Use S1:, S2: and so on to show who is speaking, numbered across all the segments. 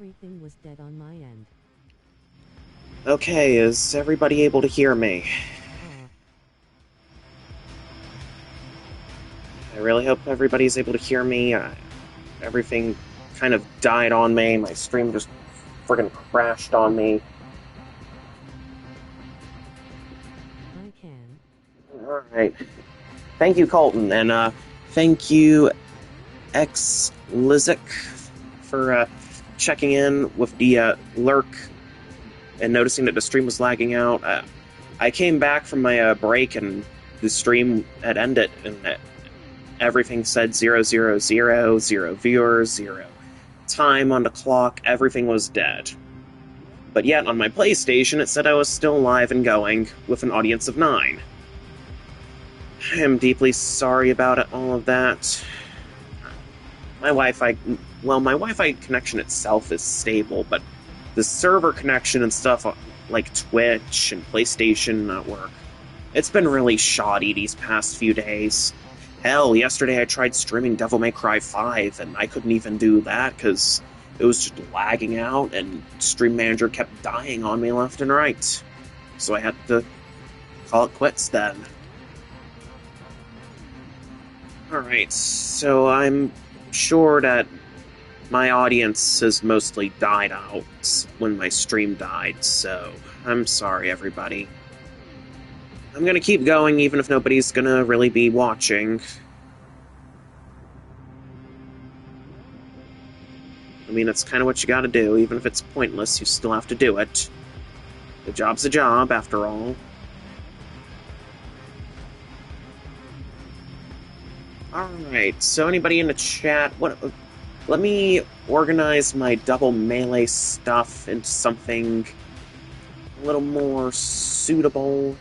S1: Everything was dead on my end.
S2: Okay, is everybody able to hear me? I really hope everybody's able to hear me. Everything kind of died on me. My stream just friggin' crashed on me.
S1: I can.
S2: Alright. Thank you, Colton, and thank you, X Lizik, for checking in with the lurk and noticing that the stream was lagging out. I came back from my break and the stream had ended, and everything said 000, 0 viewers, 0 time on the clock, everything was dead. But yet, on my PlayStation, it said I was still alive and going, with an audience of 9. I am deeply sorry about all of that. My Wi-Fi connection itself is stable, but the server connection and stuff like Twitch and PlayStation Network, it's been really shoddy these past few days. Hell, yesterday I tried streaming Devil May Cry 5, and I couldn't even do that because it was just lagging out, and Stream Manager kept dying on me left and right. So I had to call it quits then. Alright, so I'm sure that my audience has mostly died out when my stream died, so I'm sorry, everybody. I'm gonna keep going even if nobody's gonna really be watching. I mean, it's kind of what you gotta do. Even if it's pointless, you still have to do it. The job's a job, after all. Alright, so anybody in the chat, let me organize my double melee stuff into something a little more suitable.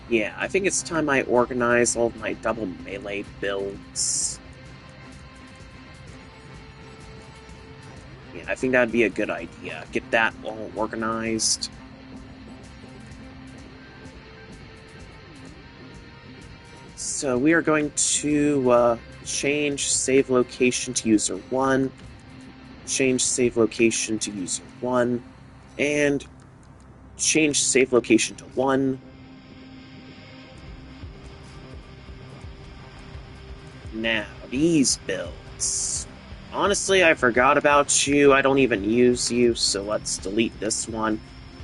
S2: Yeah, I think it's time I organize all of my double melee builds. Yeah, I think that'd be a good idea. Get that all organized. So we are going to change save location to user 1, change save location to user 1, and change save location to 1. Now, these builds. Honestly, I forgot about you. I don't even use you, so let's delete this one.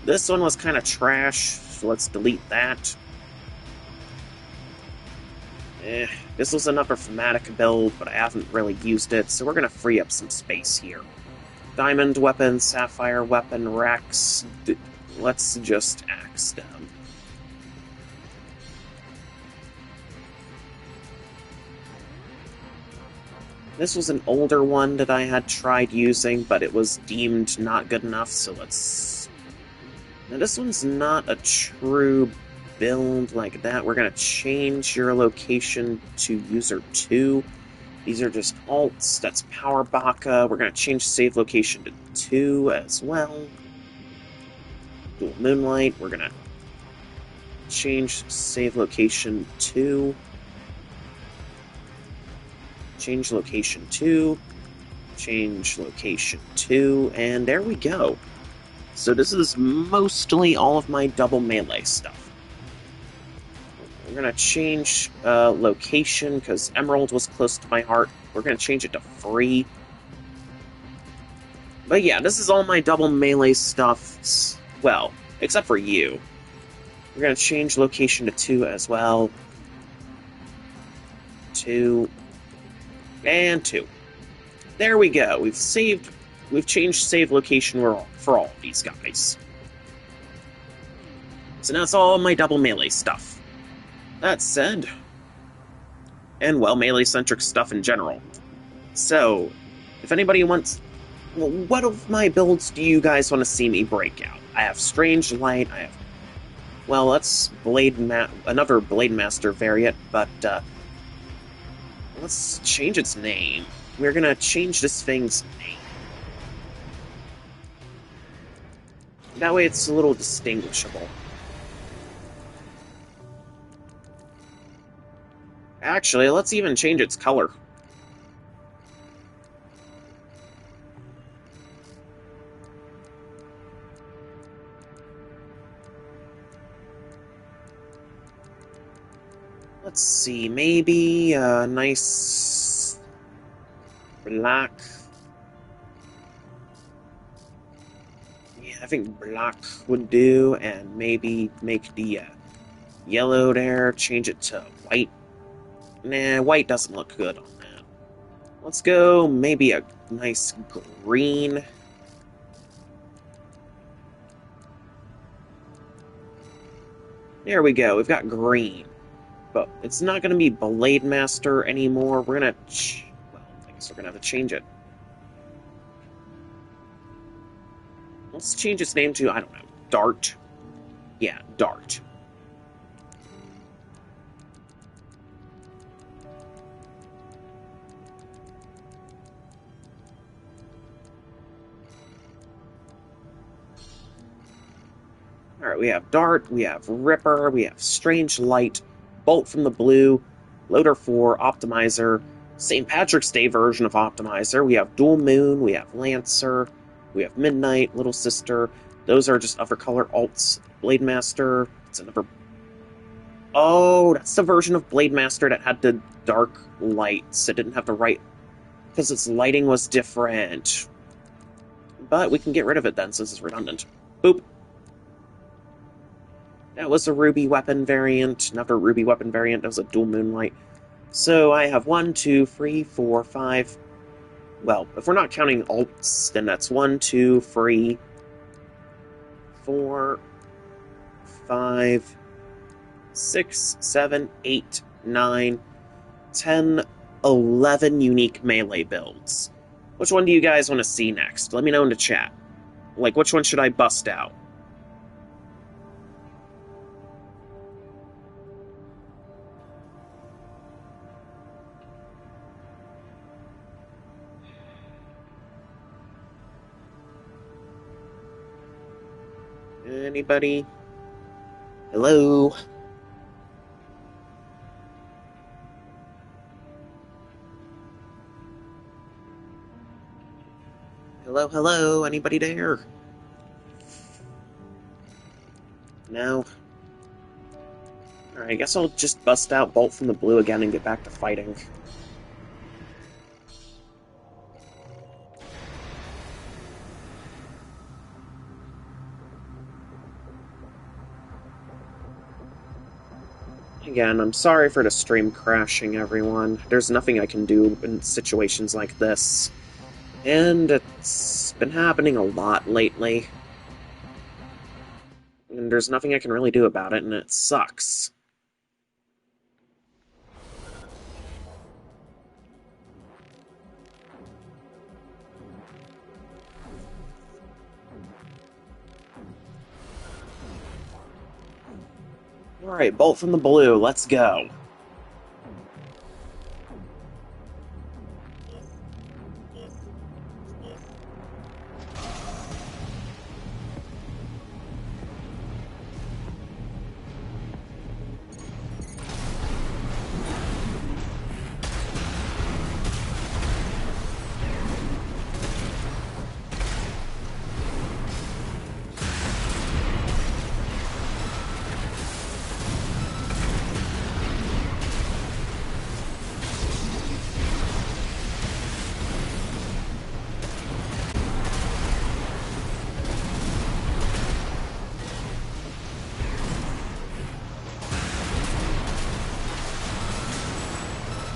S2: This one was kind of trash, so let's delete that. This was an Upper Thematic build, but I haven't really used it, so we're going to free up some space here. Diamond weapon, Sapphire weapon, Rex. Let's just axe them. This was an older one that I had tried using, but it was deemed not good enough, so let's... Now this one's not a true build like that. We're going to change your location to user 2. These are just alts. That's Power Baka. We're going to change save location to 2 as well. Dual Moonlight. We're going to change save location 2. Change location 2. Change location 2. And there we go. So this is mostly all of my double melee stuff. We're going to change location, because Emerald was close to my heart. We're going to change it to free. But yeah, this is all my double melee stuff. Well, except for you. We're going to change location to 2 as well. 2. And 2. There we go. We've changed save location for all of these guys. So now it's all my double melee stuff. That said, and well, melee-centric stuff in general. So, if anybody wants... Well, what of my builds do you guys want to see me break out? I have Strange Light, I have... Well, that's another Blade Master variant, but, let's change its name. We're gonna change this thing's name. That way it's a little distinguishable. Actually, let's even change its color. Let's see, maybe a nice black. Yeah, I think black would do, and maybe make the yellow there, change it to white. Nah, white doesn't look good on that. Let's go maybe a nice green. There we go, we've got green. But it's not going to be Blade Master anymore. We're going to... well, I guess we're going to have to change it. Let's change its name to, I don't know, Dart. Yeah, Dart. Alright, we have Dart, we have Ripper, we have Strange Light, Bolt from the Blue, Loader 4, Optimizer, St. Patrick's Day version of Optimizer, we have Dual Moon, we have Lancer, we have Midnight, Little Sister. Those are just other color alts. Blade Master, it's another... Oh, that's the version of Blade Master that had the dark lights. It didn't have the right... because its lighting was different. But we can get rid of it then, since it's redundant. Boop. That was a Ruby weapon variant. Another Ruby weapon variant. That was a Dual Moonlight. So I have 1, 2, 3, 4, 5... Well, if we're not counting alts, then that's 1, 2, 3, 4, 5, 6, 7, 8, 9, 10, 11 unique melee builds. Which one do you guys want to see next? Let me know in the chat. Like, which one should I bust out? Anybody? Hello? Hello, hello? Anybody there? No? Alright, I guess I'll just bust out Bolt from the Blue again and get back to fighting. Again, I'm sorry for the stream crashing, everyone. There's nothing I can do in situations like this. And it's been happening a lot lately. And there's nothing I can really do about it, and it sucks. Alright, Bolt from the Blue, let's go.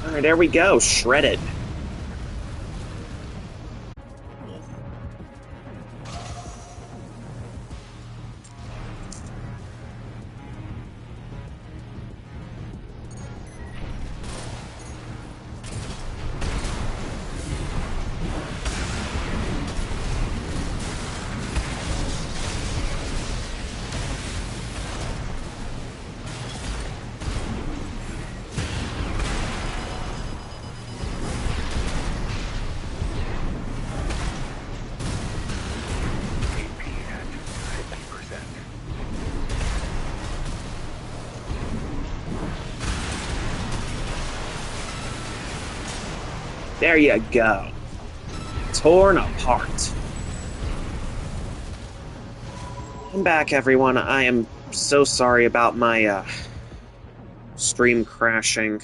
S2: Alright, there we go, shredded. There you go. Torn apart. I'm back, everyone. I am so sorry about my stream crashing.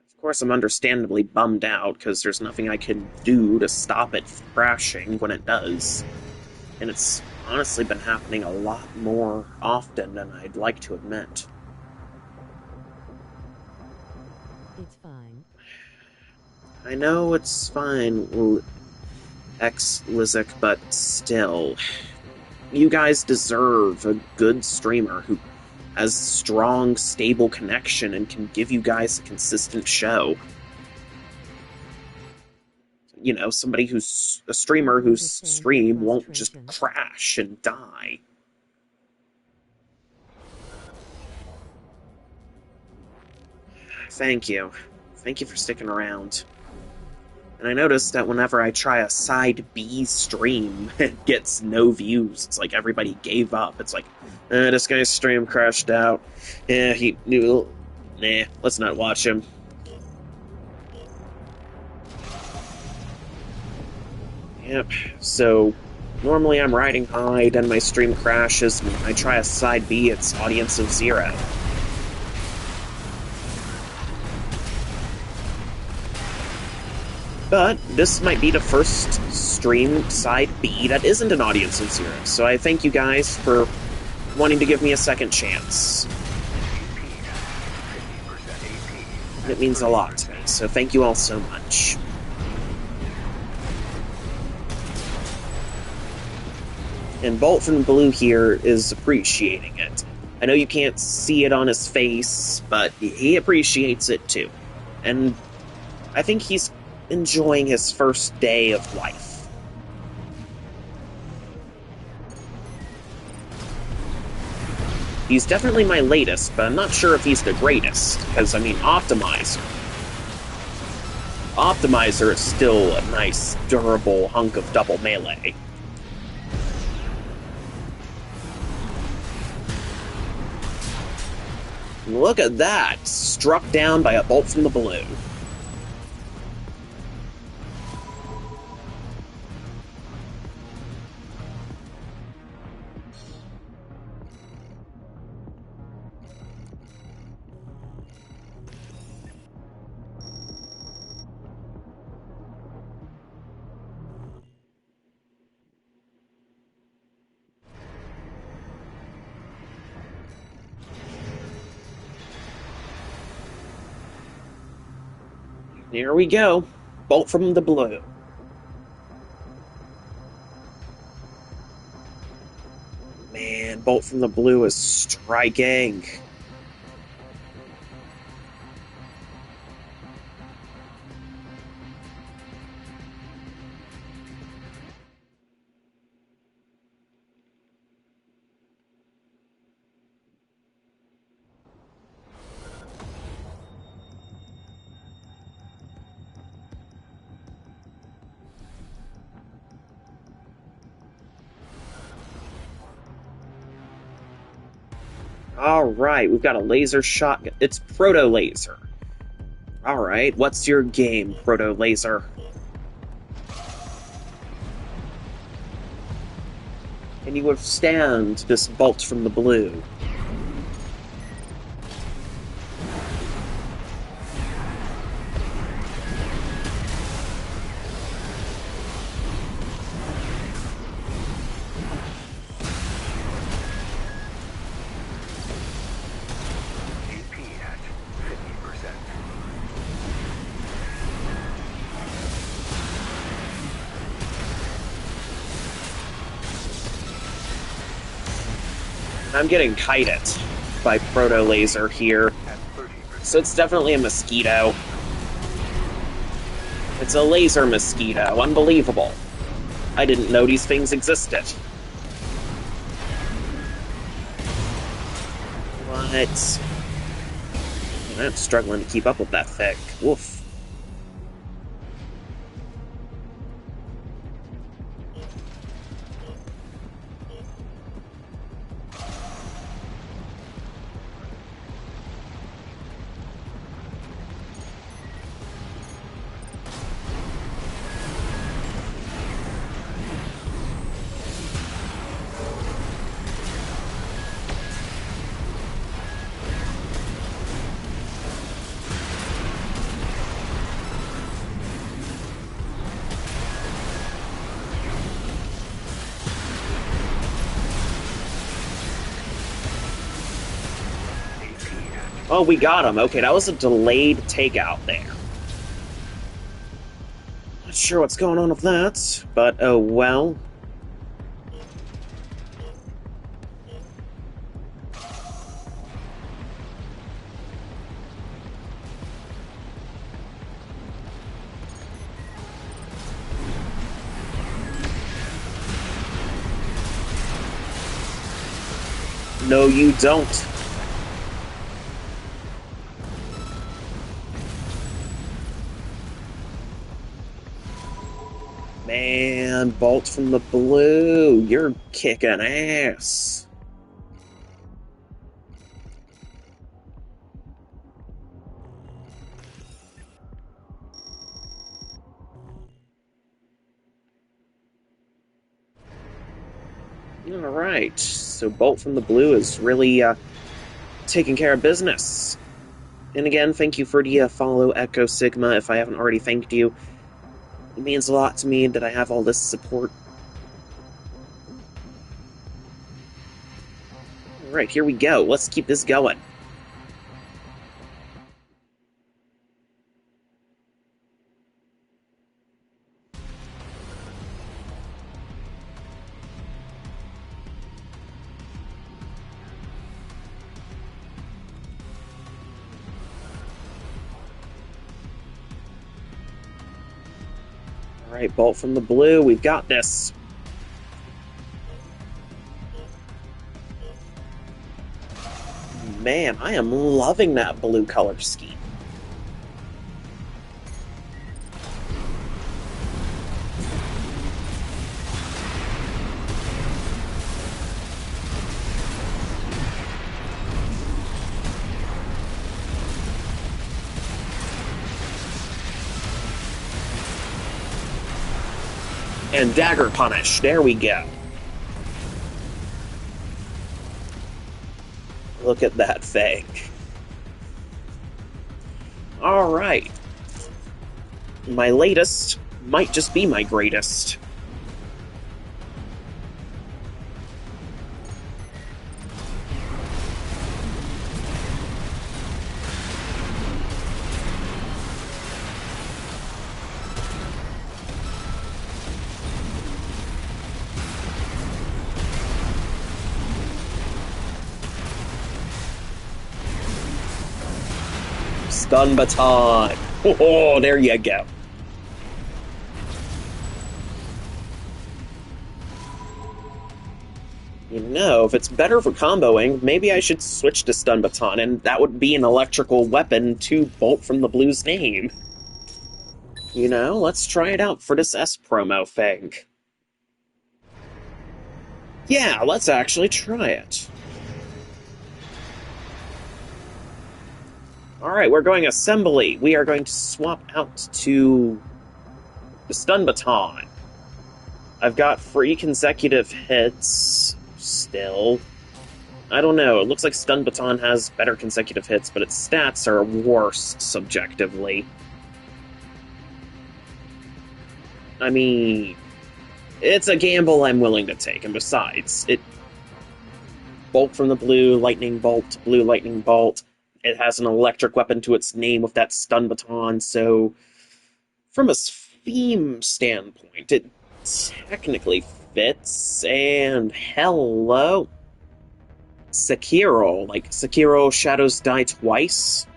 S2: Of course, I'm understandably bummed out, because there's nothing I can do to stop it crashing when it does. And it's honestly been happening a lot more often than I'd like to admit.
S1: It's fine.
S2: I know it's fine, Lizik, but still. You guys deserve a good streamer who has strong, stable connection and can give you guys a consistent show. You know, somebody who's a streamer whose stream won't just crash and die. Thank you. Thank you for sticking around. And I noticed that whenever I try a side B stream, it gets no views. It's like everybody gave up. It's like, this guy's stream crashed out. Yeah, nah, let's not watch him. Yep, so normally I'm riding high, then my stream crashes. When I try a side B, it's audience of 0. But this might be the first stream side B that isn't an audience of 0, so I thank you guys for wanting to give me a second chance. It means a lot to me, so thank you all so much. And Bolt from Blue here is appreciating it. I know you can't see it on his face, but he appreciates it too. And I think he's enjoying his first day of life. He's definitely my latest, but I'm not sure if he's the greatest, because, I mean, Optimizer is still a nice, durable hunk of double melee. Look at that! Struck down by a bolt from the blue. Here we go. Bolt from the blue. Man, Bolt from the blue is striking. Alright, we've got a laser shotgun. It's Proto Laser. Alright, what's your game, Proto Laser? Can you withstand this bolt from the blue? I'm getting kited by Proto Laser here, so it's definitely a mosquito. It's a laser mosquito. Unbelievable. I didn't know these things existed. What? I'm struggling to keep up with that thick. Woof. Oh, we got him. Okay, that was a delayed takeout there. Not sure what's going on with that, but oh well. No, you don't. Man, Bolt from the Blue, you're kicking ass. Alright, so Bolt from the Blue is really taking care of business. And again, thank you for the follow, Echo Sigma, if I haven't already thanked you. It means a lot to me that I have all this support. Alright, here we go. Let's keep this going. Alright, Bolt from the Blue, we've got this. Man, I am loving that blue color scheme. And Dagger Punish, there we go. Look at that thing. Alright. My latest might just be my greatest. Stun Baton. Oh, there you go. You know, if it's better for comboing, maybe I should switch to Stun Baton, and that would be an electrical weapon to Bolt from the Blue's name. You know, let's try it out for this S promo thing. Yeah, let's actually try it. Alright, we're going Assembly. We are going to swap out to the Stun Baton. I've got 3 consecutive hits still. I don't know, it looks like Stun Baton has better consecutive hits, but its stats are worse subjectively. I mean, it's a gamble I'm willing to take, and besides, Bolt from the Blue, Lightning Bolt, Blue Lightning Bolt. It has an electric weapon to its name with that Stun Baton, so from a theme standpoint, it technically fits, and hello. Sekiro, like Sekiro Shadows Die Twice.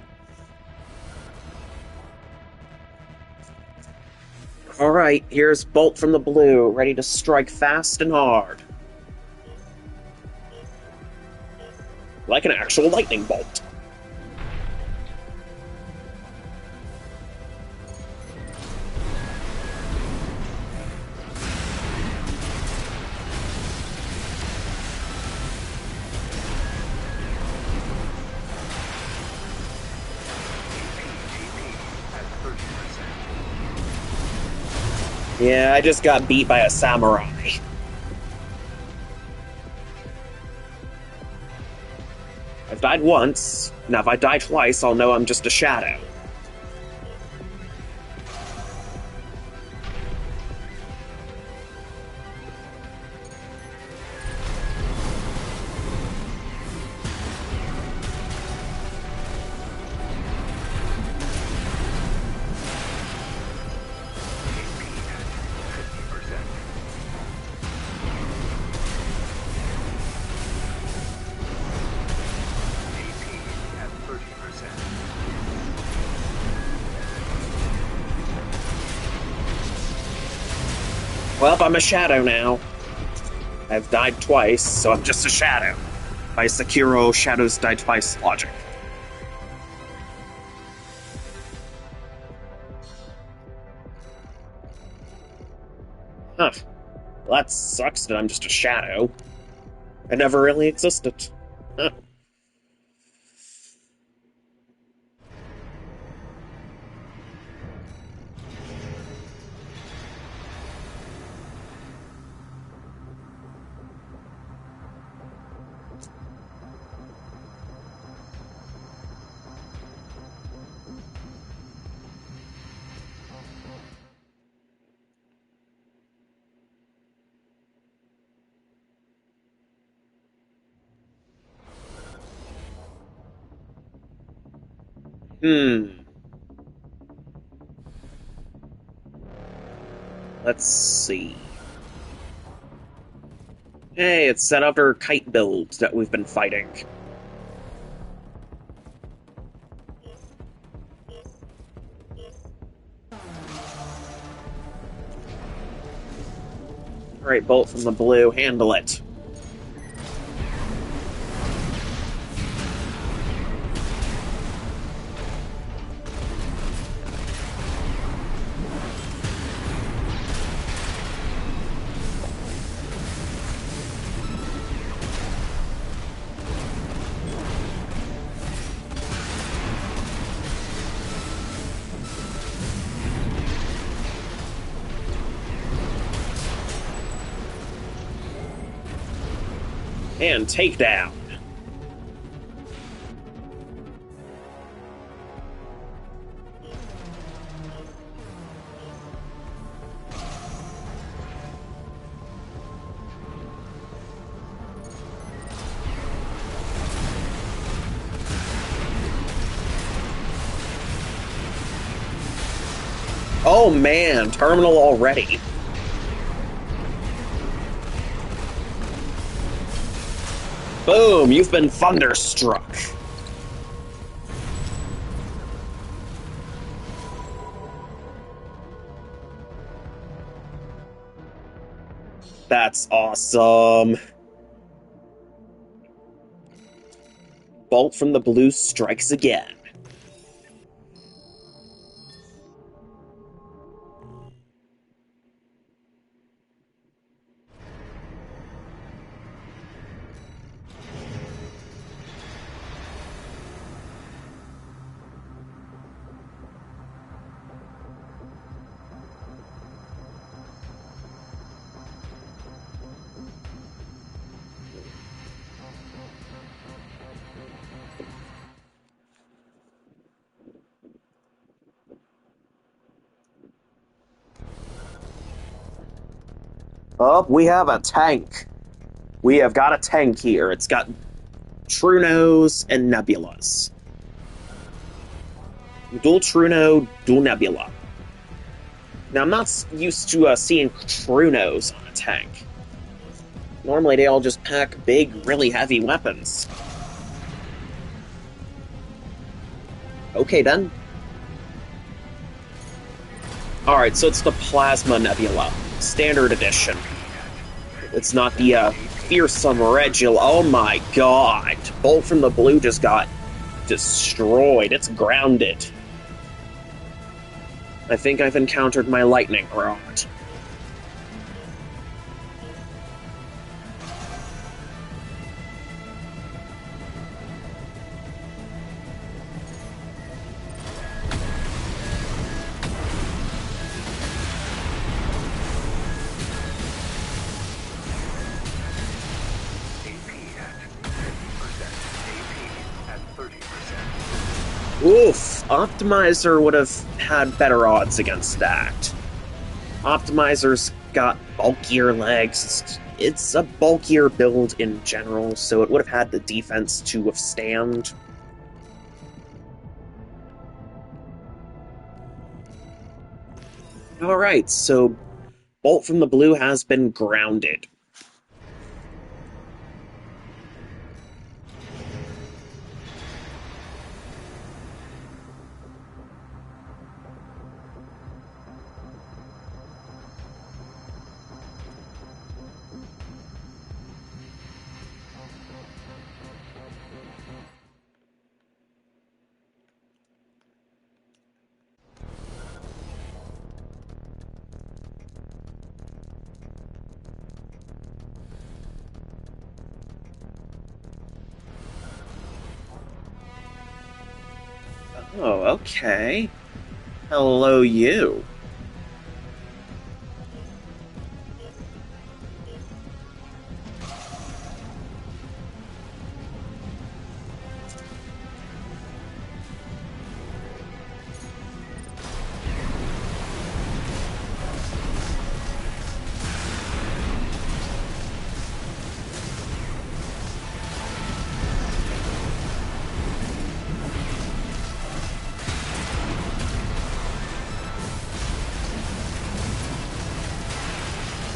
S2: Alright, here's Bolt from the Blue, ready to strike fast and hard. Like an actual lightning bolt. Yeah, I just got beat by a samurai. I've died once. Now if I die twice, I'll know I'm just a shadow. Well, I'm a shadow now. I've died twice, so I'm just a shadow. By Sekiro Shadows Die Twice logic. Huh. Well, that sucks that I'm just a shadow. I never really existed. Huh. Let's see. Hey, it's that other kite build that we've been fighting. Alright, Bolt from the blue, handle it. And takedown. Oh man, terminal already. Boom, you've been thunderstruck. That's awesome. Bolt from the blue strikes again. Oh, we have a tank. We have got a tank here. It's got Trunos and Nebulas. Dual Truno, dual Nebula. Now, I'm not used to seeing Trunos on a tank. Normally, they all just pack big, really heavy weapons. Okay, then. Alright, so it's the Plasma Nebula. Standard edition. It's not the fearsome Regula. Oh my god. Bolt from the blue just got destroyed. It's grounded. I think I've encountered my lightning rod. Oof, Optimizer would have had better odds against that. Optimizer's got bulkier legs. It's a bulkier build in general, so it would have had the defense to withstand. Alright, so Bolt from the blue has been grounded. Oh, okay. Hello, you.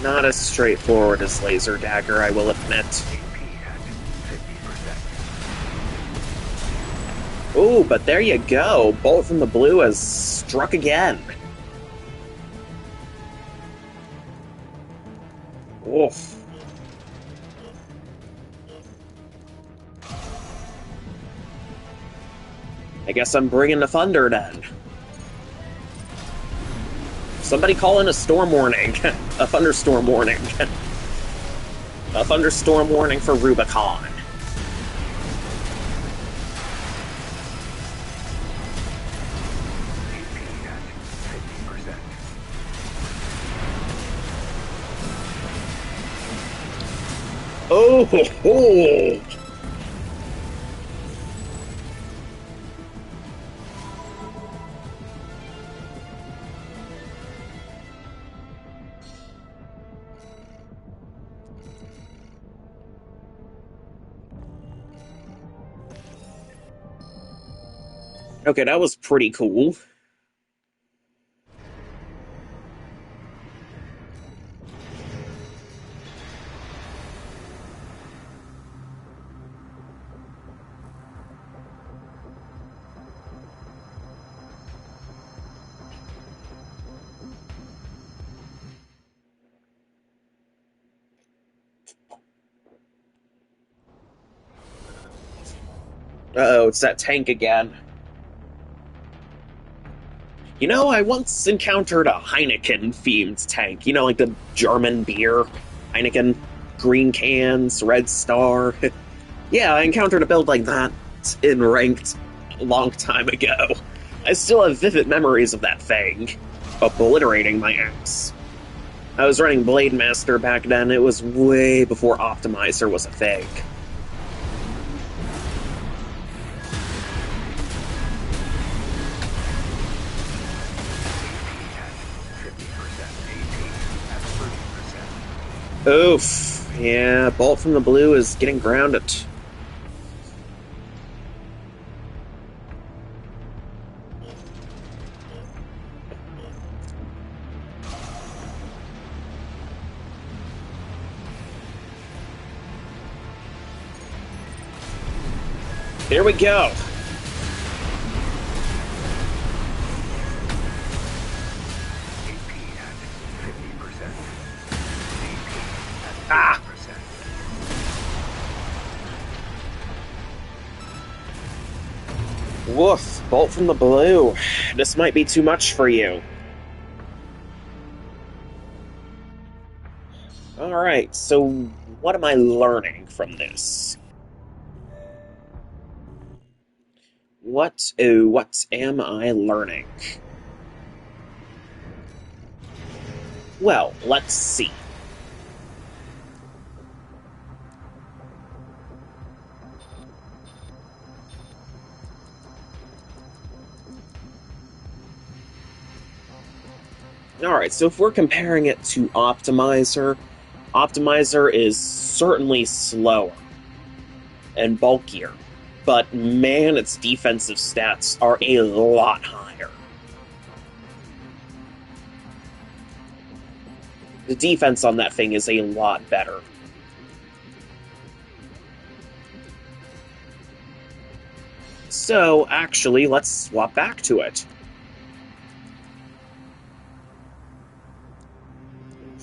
S2: Not as straightforward as Laser Dagger, I will admit. Ooh, but there you go. Bolt from the blue has struck again. Oof. I guess I'm bringing the thunder then. Somebody call in a storm warning. A thunderstorm warning. A thunderstorm warning for Rubicon. Oh ho ho! Okay, that was pretty cool. Uh-oh, it's that tank again. You know, I once encountered a Heineken-themed tank. You know, like the German beer. Heineken, green cans, red star. Yeah, I encountered a build like that in Ranked a long time ago. I still have vivid memories of that thing, obliterating my ass. I was running Blade Master back then. It was way before Optimizer was a thing. Oof. Yeah, Bolt from the blue is getting grounded. Here we go. Ah! Woof, Bolt from the blue. This might be too much for you. Alright, so what am I learning from this? What am I learning? Well, let's see. Alright, so if we're comparing it to Optimizer, Optimizer is certainly slower and bulkier, but man, its defensive stats are a lot higher. The defense on that thing is a lot better. So, actually, let's swap back to it.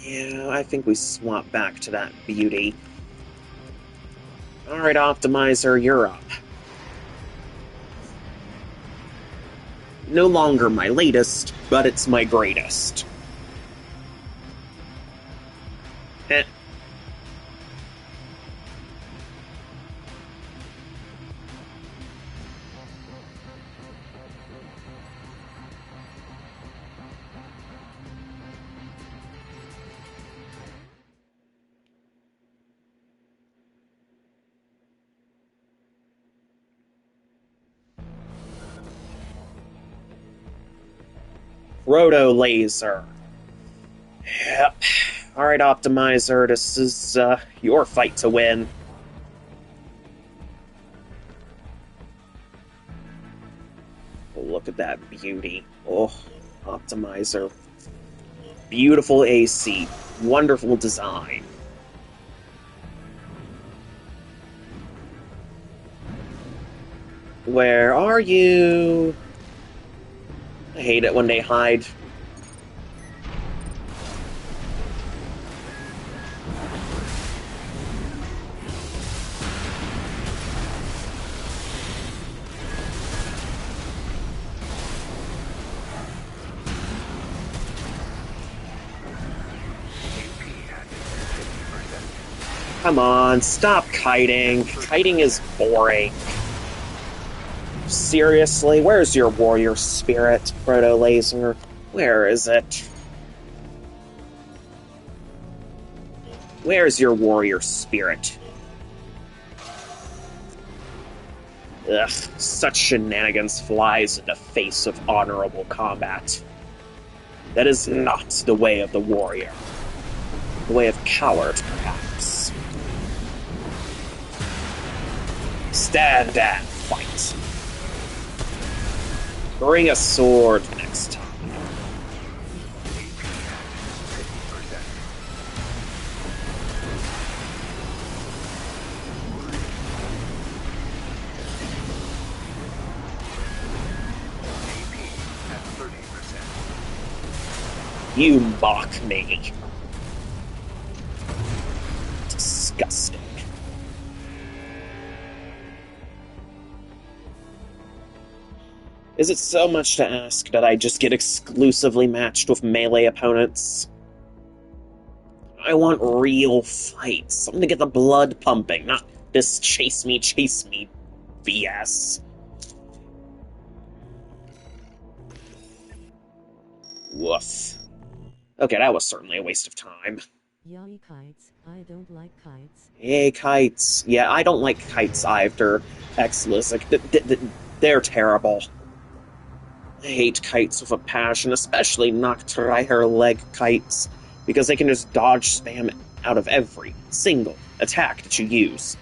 S2: Yeah, I think we swap back to that beauty. Alright, Optimizer, you're up. No longer my latest, but it's my greatest. Heh. Proto Laser. Yep. Alright, Optimizer, this is your fight to win. Look at that beauty. Oh, Optimizer. Beautiful AC. Wonderful design. Where are you? I hate it when they hide. Come on, stop kiting. Kiting is boring. Seriously, where's your warrior spirit, Proto Laser? Where is it? Where's your warrior spirit? Ugh, such shenanigans flies in the face of honorable combat. That is not the way of the warrior. The way of coward, perhaps. Stand and fight. Bring a sword next time. You mock me. Disgusting. Is it so much to ask that I just get exclusively matched with melee opponents? I want real fights. Something to get the blood pumping, not this chase me BS. Woof. Okay, that was certainly a waste of time.
S1: Yay kites, I don't like kites.
S2: Yay kites. Yeah, I don't like kites either, Xlizik. They're terrible. I hate kites with a passion, especially Noctriher leg kites, because they can just dodge spam out of every single attack that you use.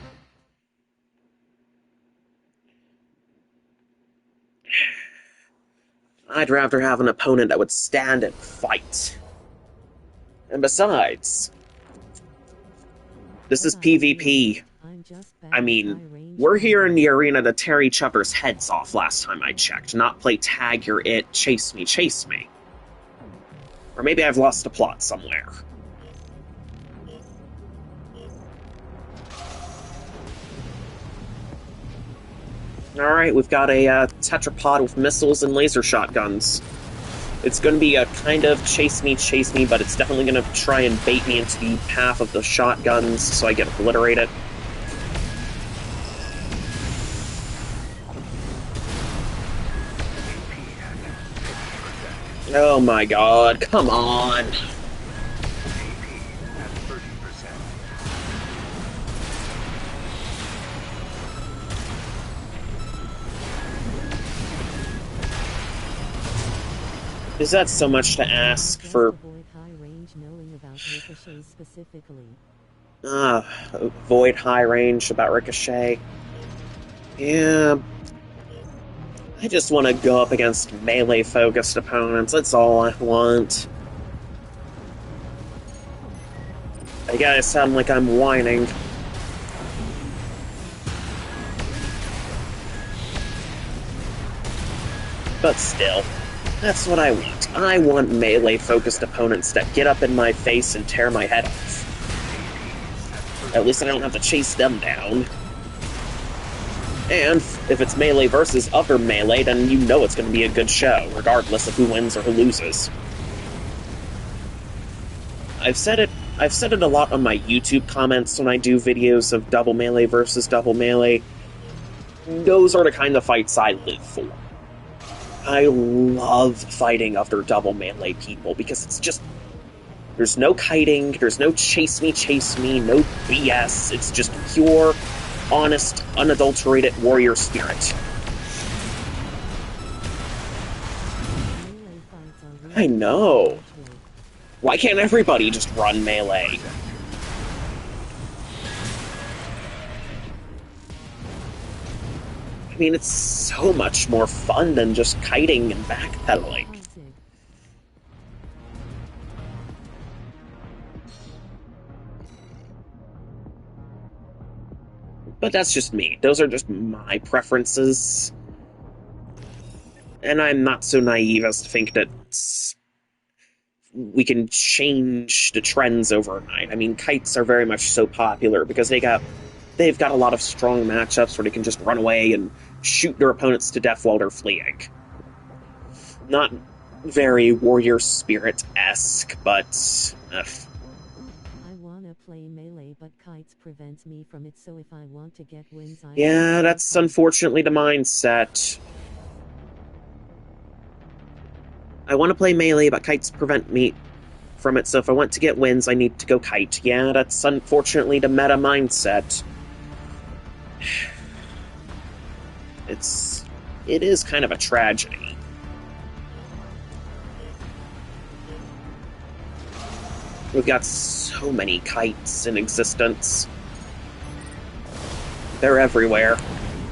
S2: I'd rather have an opponent that would stand and fight. And besides, this is PvP. I mean, we're here in the arena to tear each other's heads off last time I checked, not play tag you're it, chase me. Or maybe I've lost the plot somewhere. Alright, we've got a tetrapod with missiles and laser shotguns. It's going to be a kind of chase me, but it's definitely going to try and bait me into the path of the shotguns so I get obliterated. Oh my god, come on! Is that so much to ask for... avoid high range about Ricochet. Yeah... I just want to go up against melee-focused opponents, that's all I want. I gotta sound like I'm whining. But still, that's what I want. I want melee-focused opponents that get up in my face and tear my head off. At least I don't have to chase them down. And if it's melee versus other melee, then you know it's going to be a good show, regardless of who wins or who loses. I've said it a lot on my YouTube comments when I do videos of double melee versus double melee. Those are the kind of fights I live for. I love fighting other double melee people, because it's just... There's no kiting, there's no chase me, no BS, it's just pure... honest, unadulterated warrior spirit. I know. Why can't everybody just run melee? I mean, it's so much more fun than just kiting and backpedaling. But that's just me. Those are just my preferences. And I'm not so naive as to think that we can change the trends overnight. I mean, kites are very much so popular because they've got a lot of strong matchups where they can just run away and shoot their opponents to death while they're fleeing. Not very warrior spirit-esque, but
S1: I wanna play melee, but kites prevents me from it, so if I want to get wins,
S2: yeah, that's unfortunately the mindset. I want to play melee, but kites prevent me from it, so if I want to get wins, I need to go kite. Yeah, that's unfortunately the meta mindset. It is kind of a tragedy. We've got so many kites in existence. They're everywhere.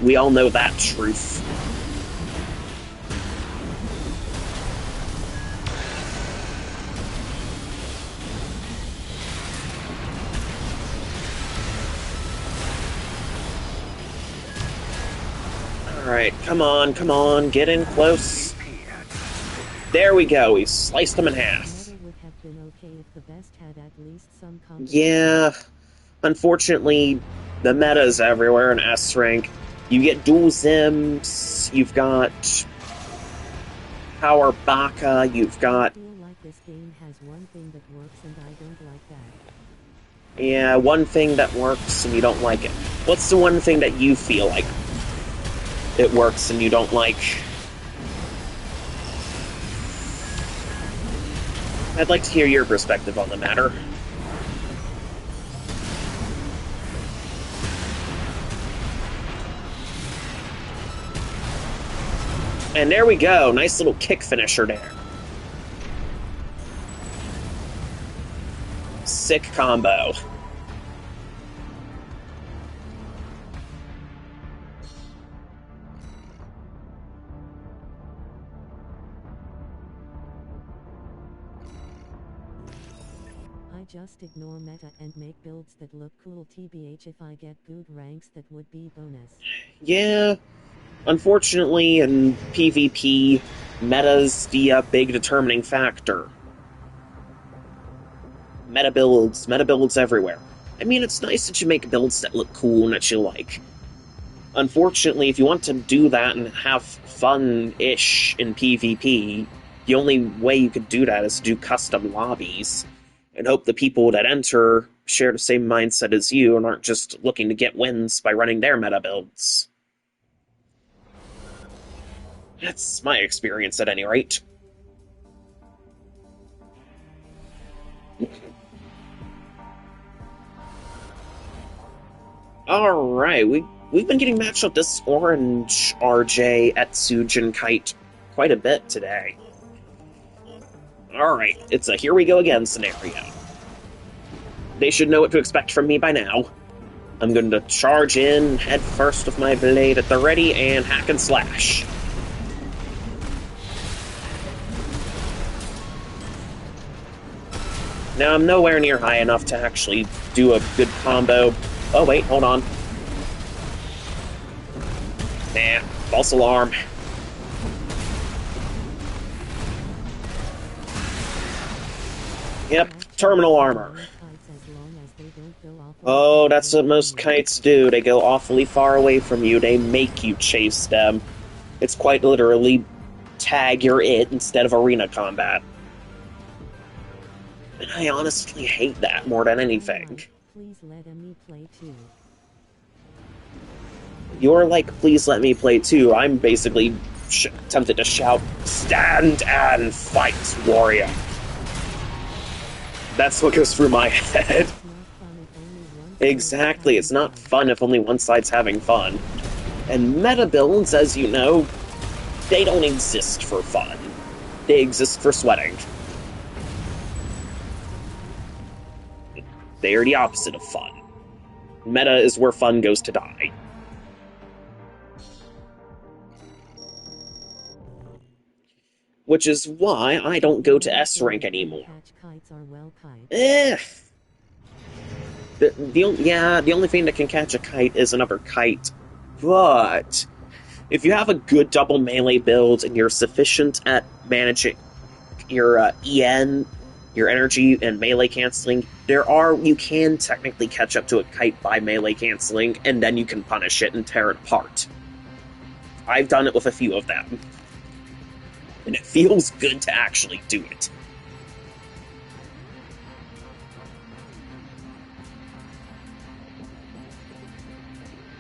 S2: We all know that truth. Alright, come on, get in close. There we go, we sliced them in half. Yeah, unfortunately, the meta's everywhere in S-Rank. You get dual Zims, you've got Power Baka, you've got...
S1: I feel like this game has one thing that works and I don't like that.
S2: Yeah, one thing that works and you don't like it. What's the one thing that you feel like it works and you don't like? I'd like to hear your perspective on the matter. And there we go, nice little kick finisher there. Sick combo.
S1: I just ignore meta and make builds that look cool. TBH, if I get good ranks, that would be bonus.
S2: Yeah, unfortunately in PvP, meta's the big determining factor. Meta builds everywhere. I mean, it's nice that you make builds that look cool and that you like. Unfortunately, if you want to do that and have fun-ish in PvP, the only way you could do that is to do custom lobbies, and hope the people that enter share the same mindset as you and aren't just looking to get wins by running their meta builds. That's my experience, at any rate. Alright, we've been getting matched up this orange RJ, Etsujin Kite quite a bit today. Alright, it's a here we go again scenario. They should know what to expect from me by now. I'm going to charge in head first with my blade at the ready and hack and slash. Now, I'm nowhere near high enough to actually do a good combo. Oh, wait, hold on. Nah, false alarm. Yep, terminal armor. Oh, that's what most kites do. They go awfully far away from you. They make you chase them. It's quite literally tag your it instead of arena combat. And I honestly hate that more than anything.
S1: Please let me play too.
S2: You're like, please let me play too. I'm basically tempted to shout, stand and fight, warrior. That's what goes through my head. Exactly, it's not fun if only one side's having fun. And meta builds, as you know, they don't exist for fun. They exist for sweating. They are the opposite of fun. Meta is where fun goes to die. Which is why I don't go to S rank anymore.
S1: Catch kites are well kites.
S2: The only thing that can catch a kite is another kite. But if you have a good double melee build and you're sufficient at managing your EN, your energy, and melee canceling, you can technically catch up to a kite by melee canceling, and then you can punish it and tear it apart. I've done it with a few of them. And it feels good to actually do it.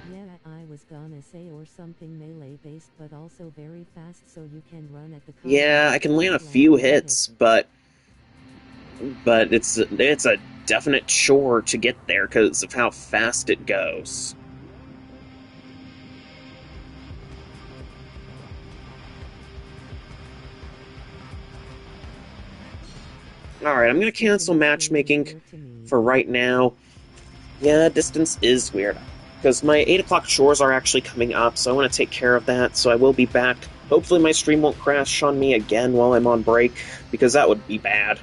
S1: Yeah, I was gonna say or something melee based but also very fast so you can run at the
S2: Yeah, I can land a few hits, but it's a definite chore to get there because of how fast it goes. Alright, I'm gonna cancel matchmaking for right now. Yeah, distance is weird. Because my 8 o'clock chores are actually coming up, so I want to take care of that, so I will be back. Hopefully my stream won't crash on me again while I'm on break, because that would be bad.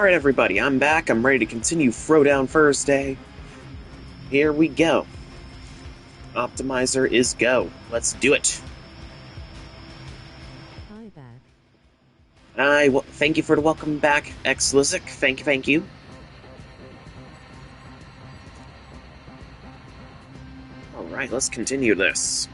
S2: Alright everybody, I'm back. I'm ready to continue Throwdown Thursday. Here we go. Optimizer is go. Let's do it.
S1: Hi back.
S2: Thank you for the welcome back, Xlizik. Thank you. Alright, let's continue this.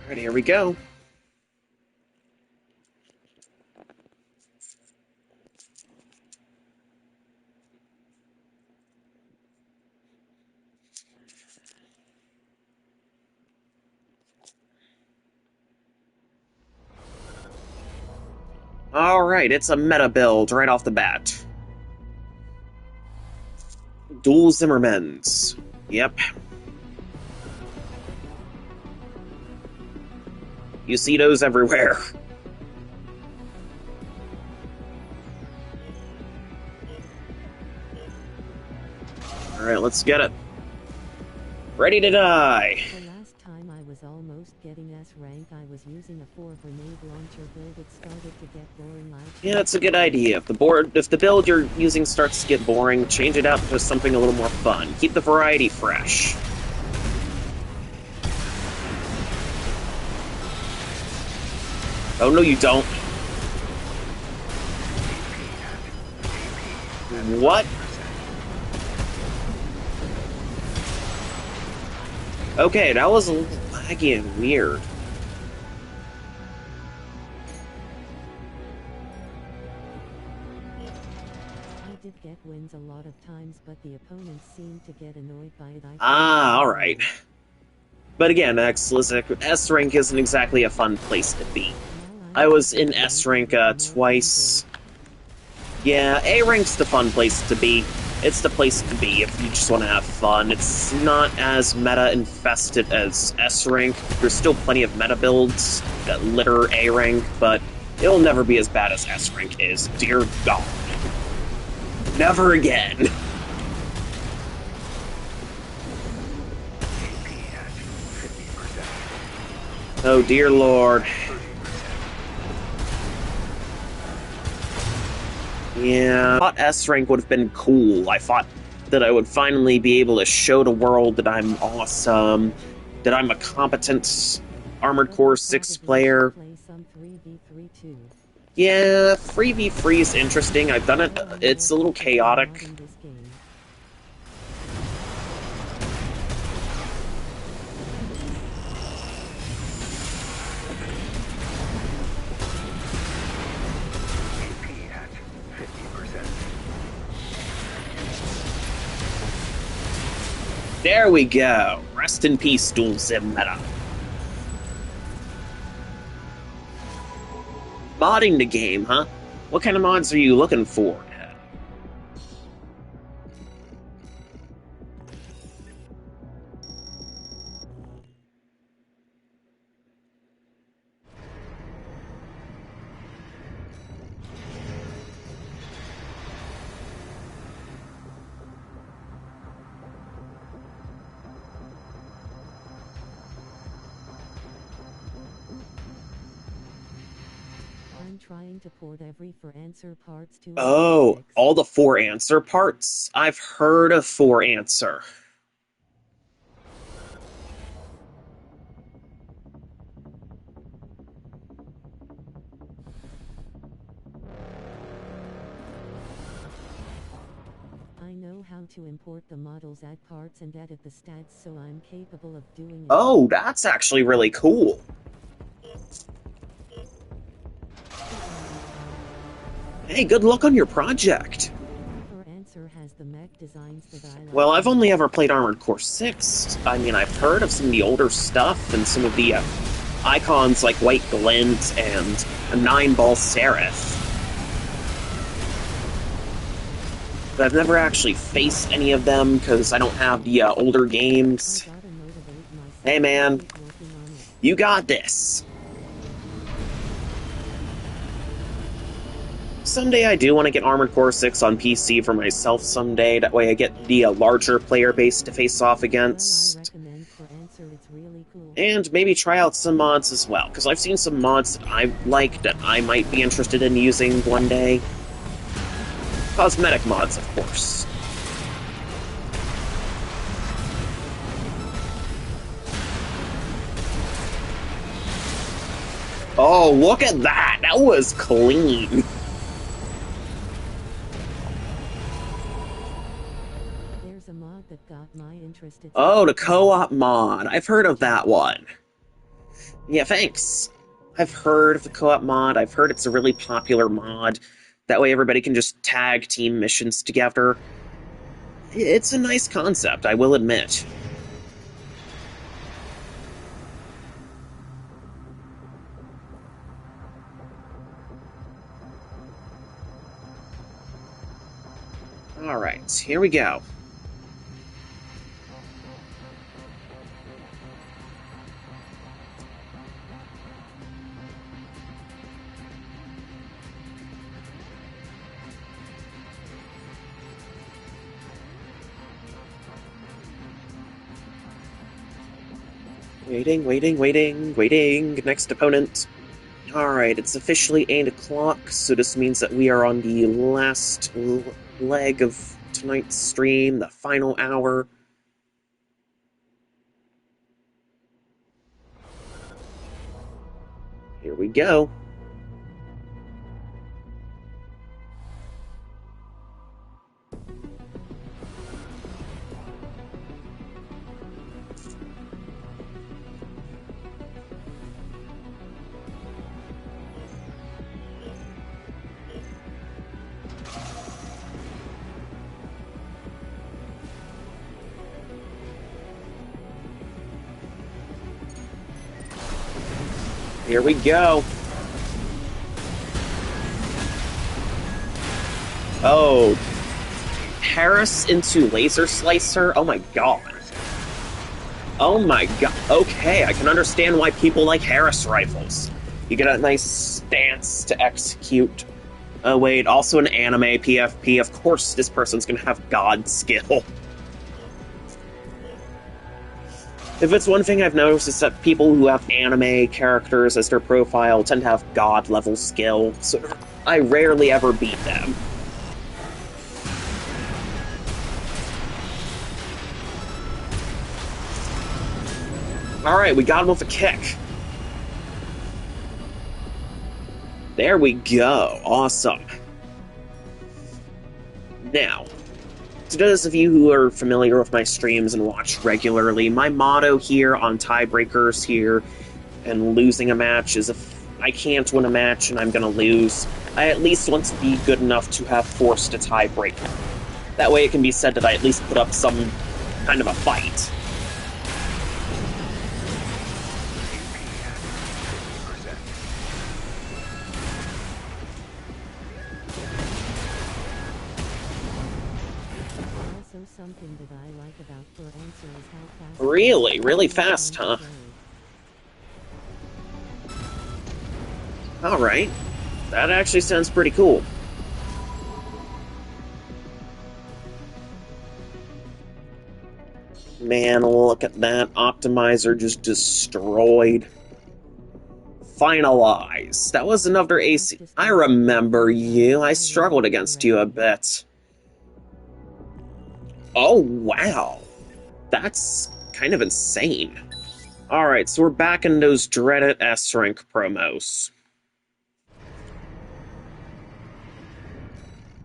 S2: Alright, here we go. Alright, it's a meta build right off the bat. Dual Zimmermans. Yep. You see those everywhere. Alright, let's get it. Ready to die!
S1: The last time I was almost getting S rank, I was using a 4 grenade launcher build. It started to get boring like...
S2: Yeah, that's a good idea. If the build you're using starts to get boring, change it out to something a little more fun. Keep the variety fresh. Oh, no you don't. What? Okay, that was a little laggy and weird.
S1: I did get wins a lot of times, but the opponents seemed to get annoyed by it.
S2: Alright. But again, Xlizik, S rank isn't exactly a fun place to be. I was in S rank twice. Yeah, A rank's the fun place to be. It's the place to be if you just want to have fun. It's not as meta-infested as S rank. There's still plenty of meta builds that litter A rank, but it'll never be as bad as S rank is. Dear God. Never again. Oh dear Lord. Yeah, I thought S rank would have been cool. I thought that I would finally be able to show the world that I'm awesome, that I'm a competent Armored Core 6 player. Yeah, 3v3 is interesting. I've done it. It's a little chaotic. There we go. Rest in peace, Dual Zim meta. Modding the game, huh? What kind of mods are you looking for?
S1: Trying to port every for answer parts to...
S2: Oh, all the 4 answer parts? I've heard of 4 answer.
S1: I know how to import the models, add parts, and edit the stats, so I'm capable of doing it.
S2: Oh, that's actually really cool. Hey, good luck on your project.
S1: Has the mech designs that I like.
S2: Well, I've only ever played Armored Core 6. I mean, I've heard of some of the older stuff and some of the icons like White Glint and a 9-ball Seraph. But I've never actually faced any of them because I don't have the older games. Hey man, you got this. Someday I do want to get Armored Core 6 on PC for myself someday. That way I get the larger player base to face off against.
S1: Well, I recommend for Answer, it's really cool.
S2: And maybe try out some mods as well, because I've seen some mods that I like that I might be interested in using one day. Cosmetic mods, of course. Oh, look at that! That was clean!
S1: There's a mod that got my interest.
S2: Oh, the co-op mod. I've heard of that one. Yeah, thanks. I've heard of the co-op mod. I've heard it's a really popular mod. That way everybody can just tag team missions together. It's a nice concept, I will admit. Alright, here we go. Waiting. Next opponent. Alright, it's officially 8 o'clock, so this means that we are on the last leg of tonight's stream, the final hour. Here we go. Here we go. Oh. Harris into Laser Slicer? Oh my god. Oh my god. Okay, I can understand why people like Harris rifles. You get a nice stance to execute. Oh wait, also an anime PFP. Of course this person's gonna have god skill. If it's one thing I've noticed, is that people who have anime characters as their profile tend to have god-level skill, so I rarely ever beat them. Alright, we got him with a kick. There we go. Awesome. Now, to those of you who are familiar with my streams and watch regularly, my motto here on tiebreakers here and losing a match is if I can't win a match and I'm going to lose, I at least want to be good enough to have forced a tiebreaker. That way it can be said that I at least put up some kind of a fight.
S1: Something that I like about For Answer is how fast.
S2: Really fast, huh? Alright. That actually sounds pretty cool. Man, look at that. Optimizer just destroyed. Finalize. That was another AC. I remember you. I struggled against you a bit. Oh, wow. That's kind of insane. Alright, so we're back in those dreaded S-Rank promos.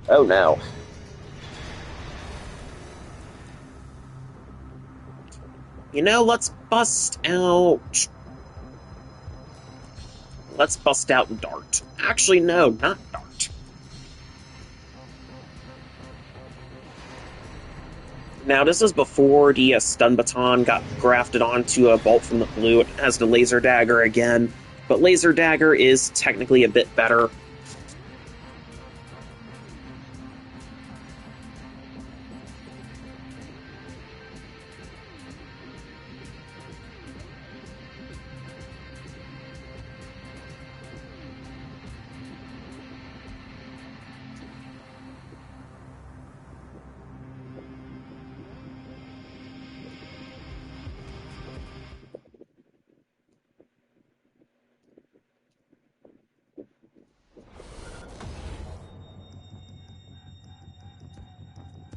S2: Oh no. You know, let's bust out... Let's bust out Dart. Actually, no, not Dart. Now, this is before the stun baton got grafted onto a bolt from the blue. It has the laser dagger again, but laser dagger is technically a bit better.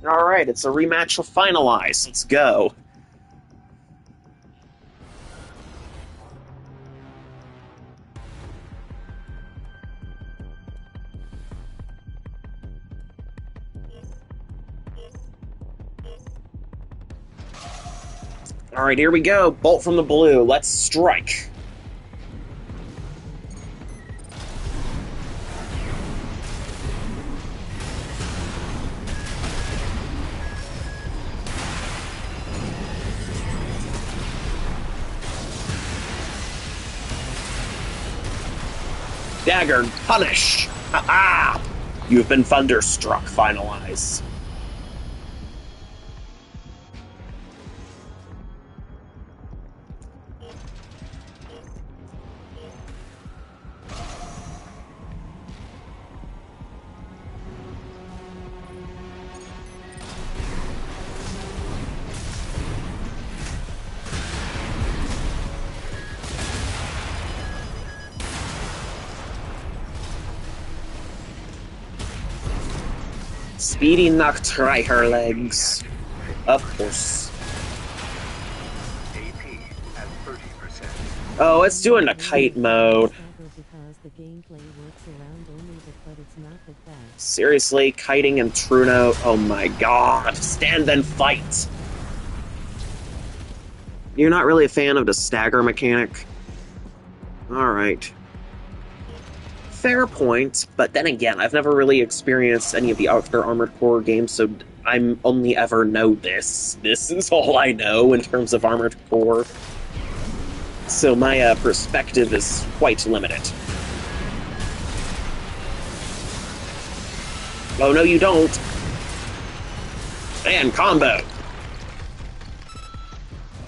S2: Alright, it's a rematch of Finalize. Let's go. Alright, here we go. Bolt from the blue. Let's strike. Dagger, punish! Ha-ha! You have been thunderstruck, Finalize. Speedy knock try her legs. Of course.
S3: AP at 30%.
S2: Oh, it's doing the kite mode.
S1: Because the gameplay works around only but it's not that bad.
S2: Seriously, kiting and Truno. Oh my god. Stand then fight. You're not really a fan of the stagger mechanic? Alright. Fair point, but then again, I've never really experienced any of the other Armored Core games, so I'm only ever know this. This is all I know in terms of Armored Core. So my perspective is quite limited. Oh, no you don't. And combo.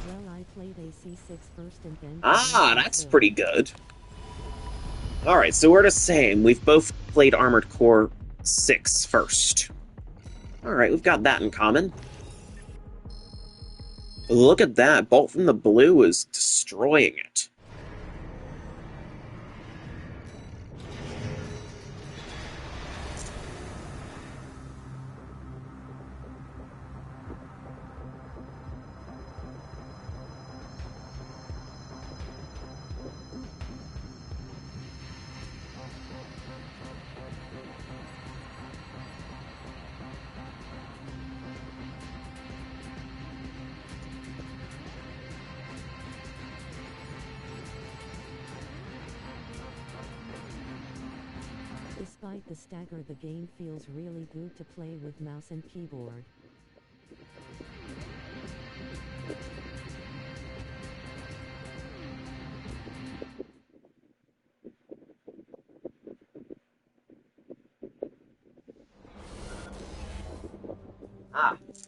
S1: Well, I played AC6 first and then...
S2: Ah, that's pretty good. Alright, so we're the same. We've both played Armored Core 6 first. Alright, we've got that in common. Look at that. Bolt from the blue is destroying it.
S1: Despite the stagger, the game feels really good to play with mouse and keyboard.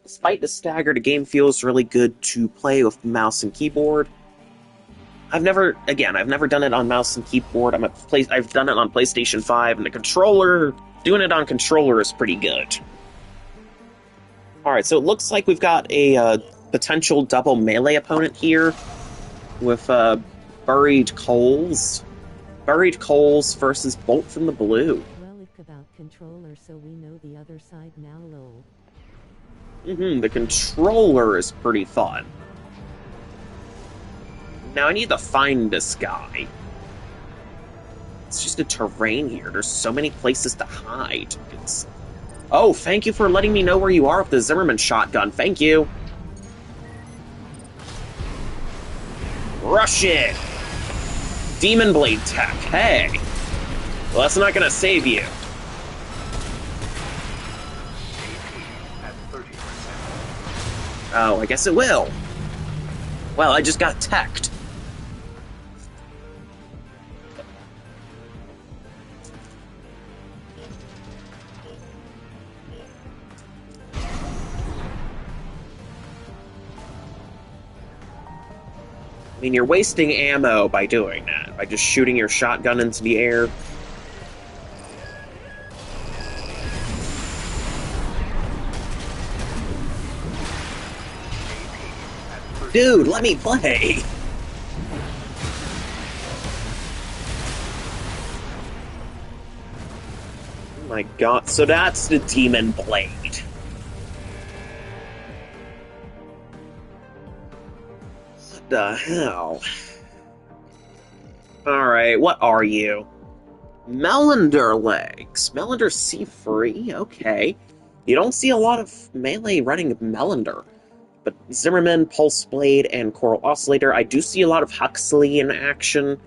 S2: Despite the stagger, the game feels really good to play with mouse and keyboard. I've never done it on mouse and keyboard. I've done it on PlayStation 5, and doing it on controller is pretty good. Alright, so it looks like we've got a potential double melee opponent here with Buried Coals. Buried Coals versus Bolt from the Blue.
S1: Well, it's about controller, so we know the other side now, lol.
S2: The controller is pretty fun. Now I need to find this guy. It's just a terrain here. There's so many places to hide. Oh, thank you for letting me know where you are with the Zimmerman shotgun. Thank you. Rush it! Demon Blade tech. Hey! Well, that's not gonna save you. Oh, I guess it will. Well, I just got teched. I mean, you're wasting ammo by doing that, by just shooting your shotgun into the air. Dude, let me play! Oh my god, so that's the Demon Blade. the hell? Alright, what are you? Melander legs. Melander C3? Okay. You don't see a lot of melee running Melander. But Zimmerman, Pulse Blade, and Coral Oscillator, I do see a lot of Huxley in action.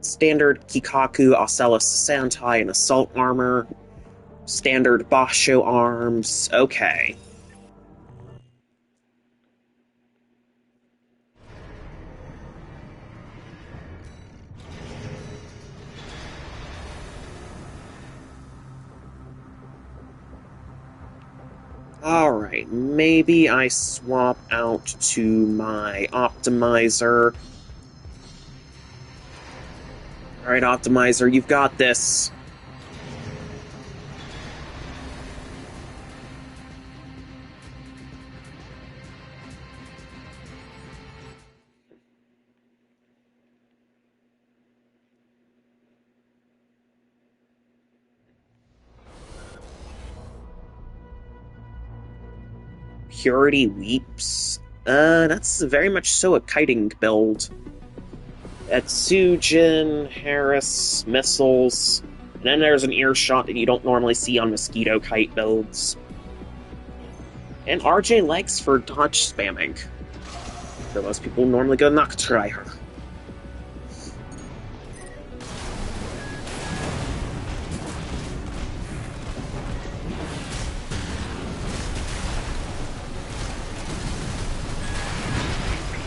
S2: Standard Kikaku, Ocellus Santai, and Assault Armor. Standard Basho Arms. Okay. Alright, maybe I swap out to my Optimizer. Alright, Optimizer, you've got this. Purity Weeps. That's very much so a kiting build. Etsujin, Harris, Missiles, and then there's an earshot that you don't normally see on Mosquito Kite builds. And RJ Legs for dodge spamming. For most people normally go Noctrier.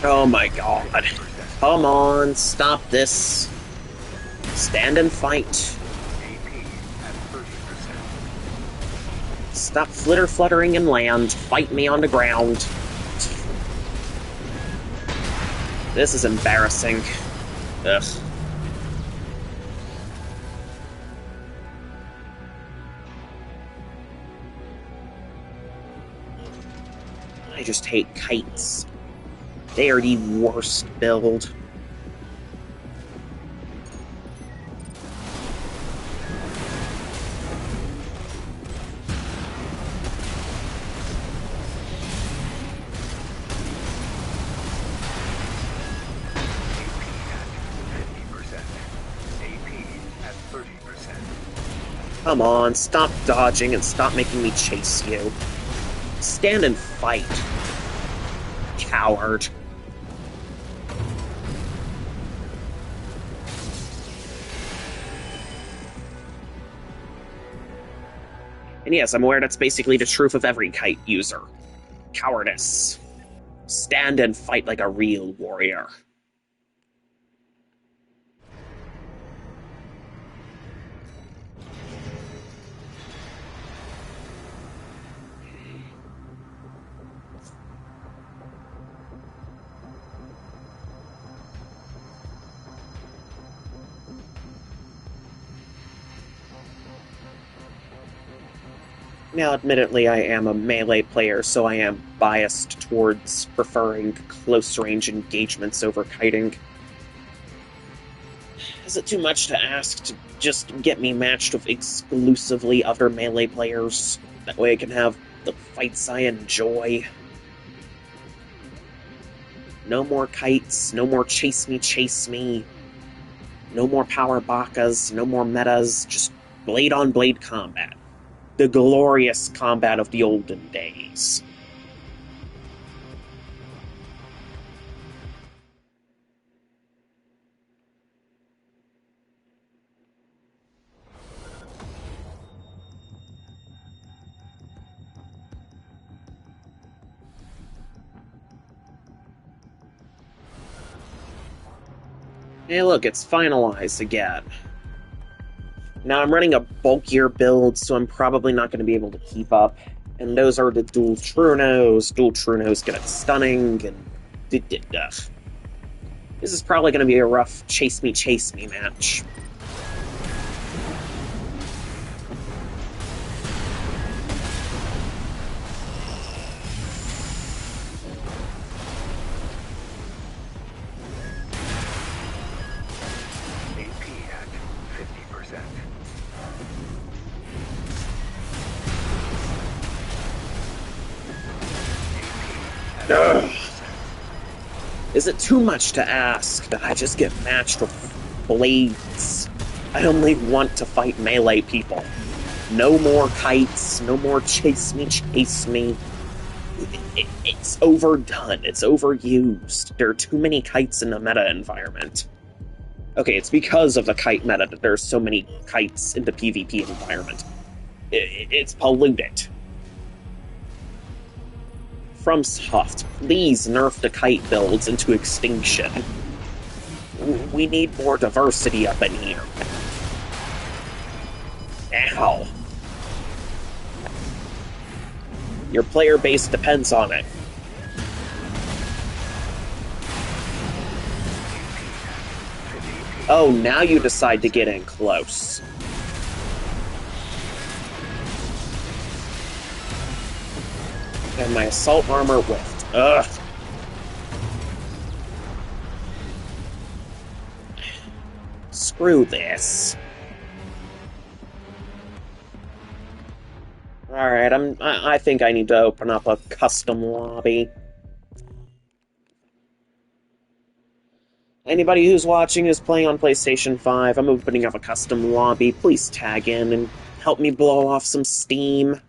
S2: Oh my god. Come on, stop this. Stand and fight.
S3: AP at 30%.
S2: Stop fluttering and land. Fight me on the ground. This is embarrassing. Ugh. I just hate kites. They are the worst build. Come on, stop dodging and stop making me chase you. Stand and fight. Coward. And yes, I'm aware that's basically the truth of every kite user. Cowardice. Stand and fight like a real warrior. Now, admittedly, I am a melee player, so I am biased towards preferring close-range engagements over kiting. Is it too much to ask to just get me matched with exclusively other melee players? That way I can have the fights I enjoy. No more kites, no more chase me. No more power bakas, no more metas, just blade-on-blade combat. The glorious combat of the olden days. Hey look, it's finalized again. Now I'm running a bulkier build, so I'm probably not going to be able to keep up. And those are the dual Trunos. Dual Trunos get it stunning, and... This is probably going to be a rough chase me match. Is it too much to ask that I just get matched with blades? I only want to fight melee people. No more kites, no more chase me. It's overdone, it's overused. There are too many kites in the meta environment. Okay, it's because of the kite meta that there's so many kites in the PvP environment. It's polluted. FromSoft, please nerf the kite builds into extinction. We need more diversity up in here. Ow. Your player base depends on it. Oh, now you decide to get in close. And my assault armor whiffed. Ugh. Screw this. Alright, I think I need to open up a custom lobby. Anybody who's watching is playing on PlayStation 5. I'm opening up a custom lobby. Please tag in and help me blow off some steam.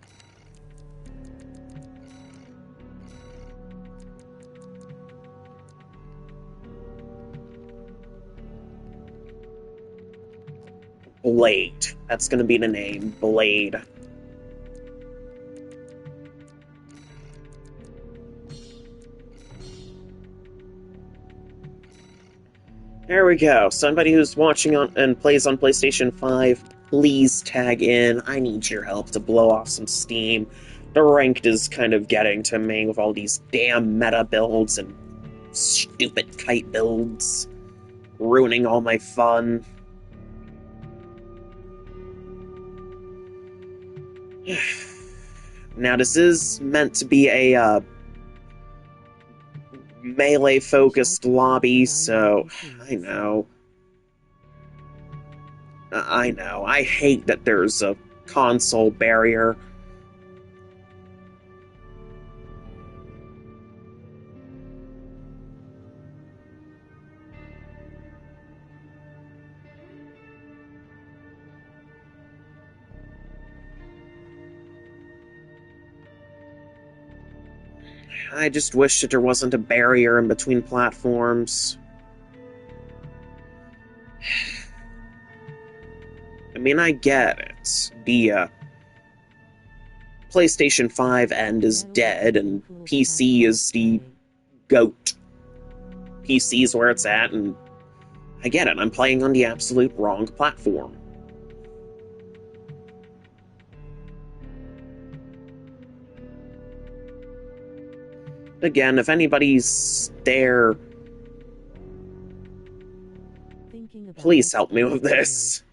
S2: Blade. That's gonna be the name. Blade. There we go. Somebody who's watching on and plays on PlayStation 5, please tag in. I need your help to blow off some steam. The ranked is kind of getting to me with all these damn meta builds and stupid kite builds, ruining all my fun. Now, this is meant to be a melee-focused lobby, so I know. I hate that there's a console barrier. I just wish that there wasn't a barrier in between platforms. I mean, I get it. The PlayStation 5 end is dead, and PC is the GOAT. PC is where it's at, and I get it. I'm playing on the absolute wrong platform. Again, if anybody's there, please help me with this.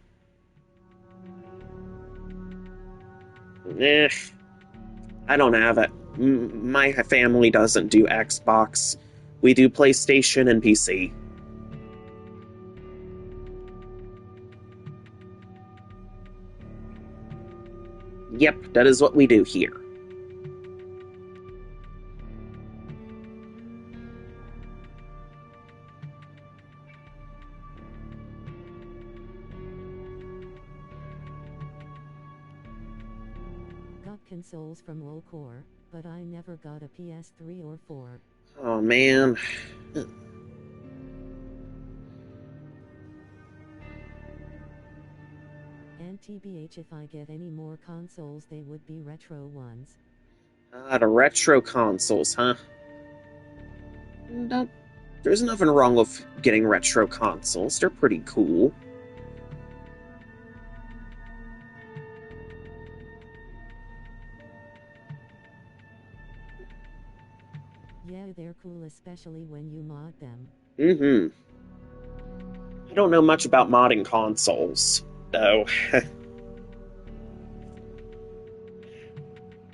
S2: I don't have it. My family doesn't do Xbox. We do PlayStation and PC. Yep, that is what we do here.
S1: Consoles from Rollcore, but I never got a PS3 or 4.
S2: Oh man.
S1: And TBH, if I get any more consoles, they would be retro ones.
S2: The retro consoles, huh? There's nothing wrong with getting retro consoles. They're pretty cool.
S1: Yeah, they're cool, especially when you mod them.
S2: I don't know much about modding consoles, though.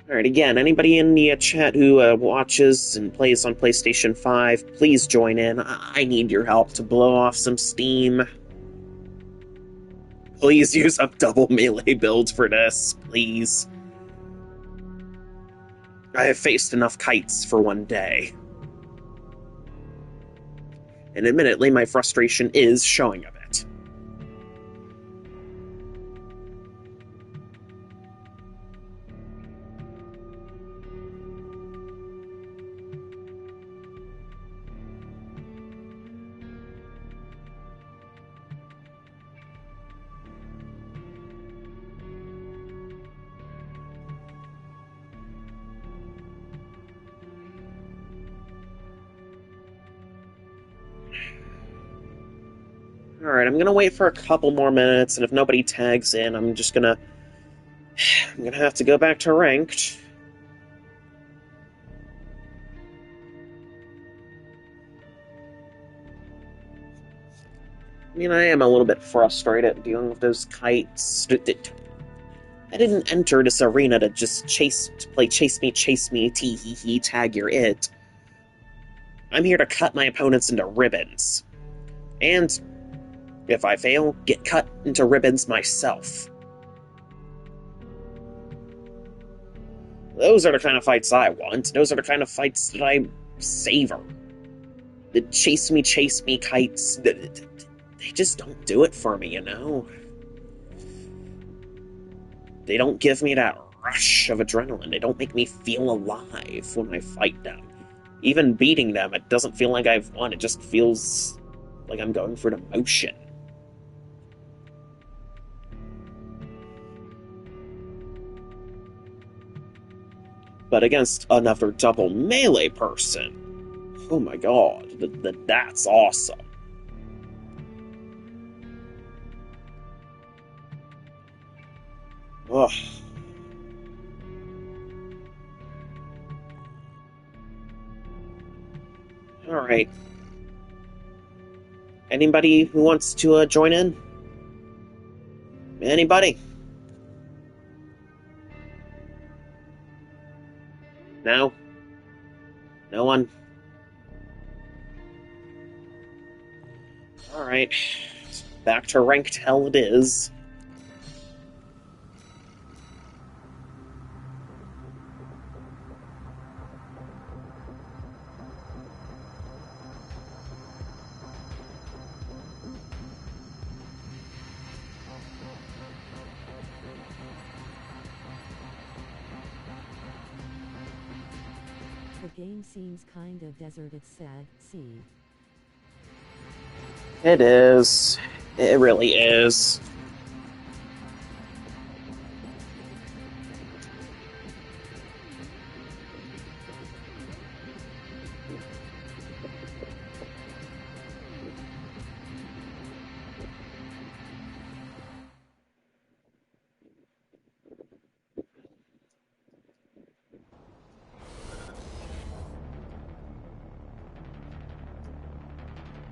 S2: Alright, again, anybody in the chat who watches and plays on PlayStation 5, please join in. I need your help to blow off some steam. Please use up double melee builds for this, please. I have faced enough kites for one day. And admittedly, my frustration is showing a bit. Alright, I'm gonna wait for a couple more minutes, and if nobody tags in, I'm gonna have to go back to ranked. I mean, I am a little bit frustrated dealing with those kites. I didn't enter this arena to just play chase me, tee hee hee, tag you're it. I'm here to cut my opponents into ribbons. And if I fail, get cut into ribbons myself. Those are the kind of fights I want. Those are the kind of fights that I savor. The chase me kites, they just don't do it for me, you know? They don't give me that rush of adrenaline. They don't make me feel alive when I fight them. Even beating them, it doesn't feel like I've won. It just feels like I'm going through the motion. But against another double melee person, oh my god, that's awesome. Ugh. Alright. Anybody who wants to join in? Anybody? No? No one? Alright. Back to ranked hell it is.
S1: The game seems kind of desert, it's sad, see.
S2: It is. It really is.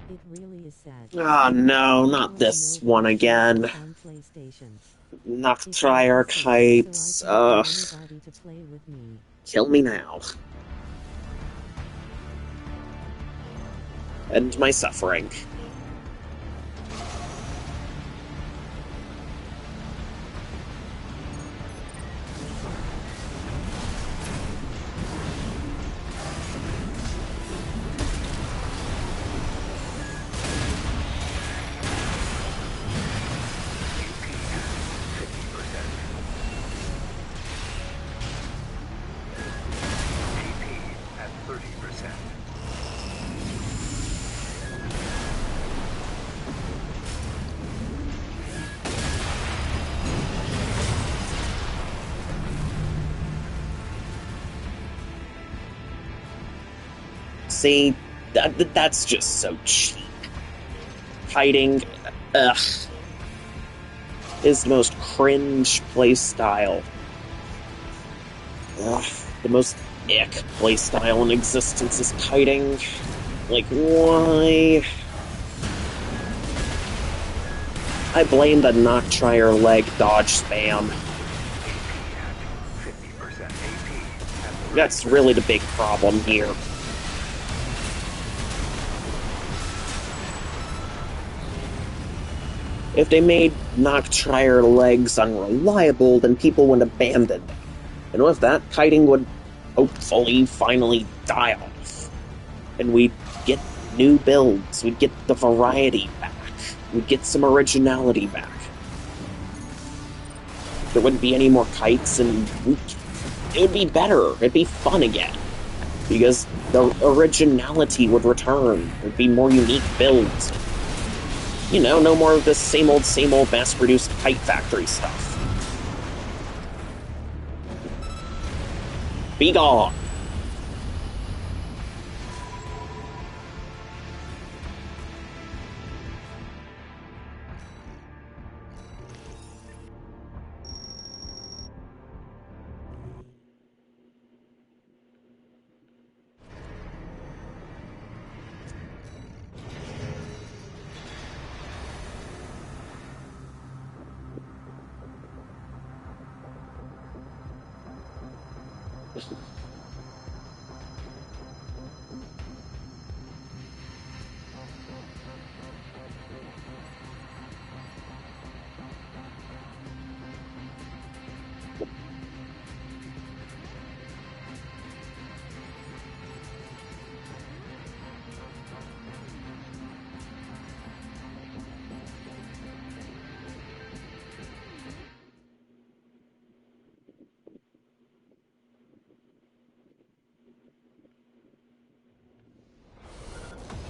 S1: It really is sad.
S2: Oh no, not this one again.
S1: On PlayStation.
S2: Noctrier kites. Ugh.
S1: To play with me.
S2: Kill me now. End my suffering. See, that's just so cheap. Kiting, ugh, is the most cringe playstyle. Ugh, the most ick playstyle in existence is kiting. Like, why? I blame the Noctrier leg dodge spam. That's really the big problem here. If they made Noctrier legs unreliable, then people would abandon them. And with that, kiting would hopefully finally die off. And we'd get new builds. We'd get the variety back. We'd get some originality back. There wouldn't be any more kites, and it would be better. It'd be fun again. Because the originality would return. There'd be more unique builds. You know, no more of this same old mass-produced kite factory stuff. Be gone!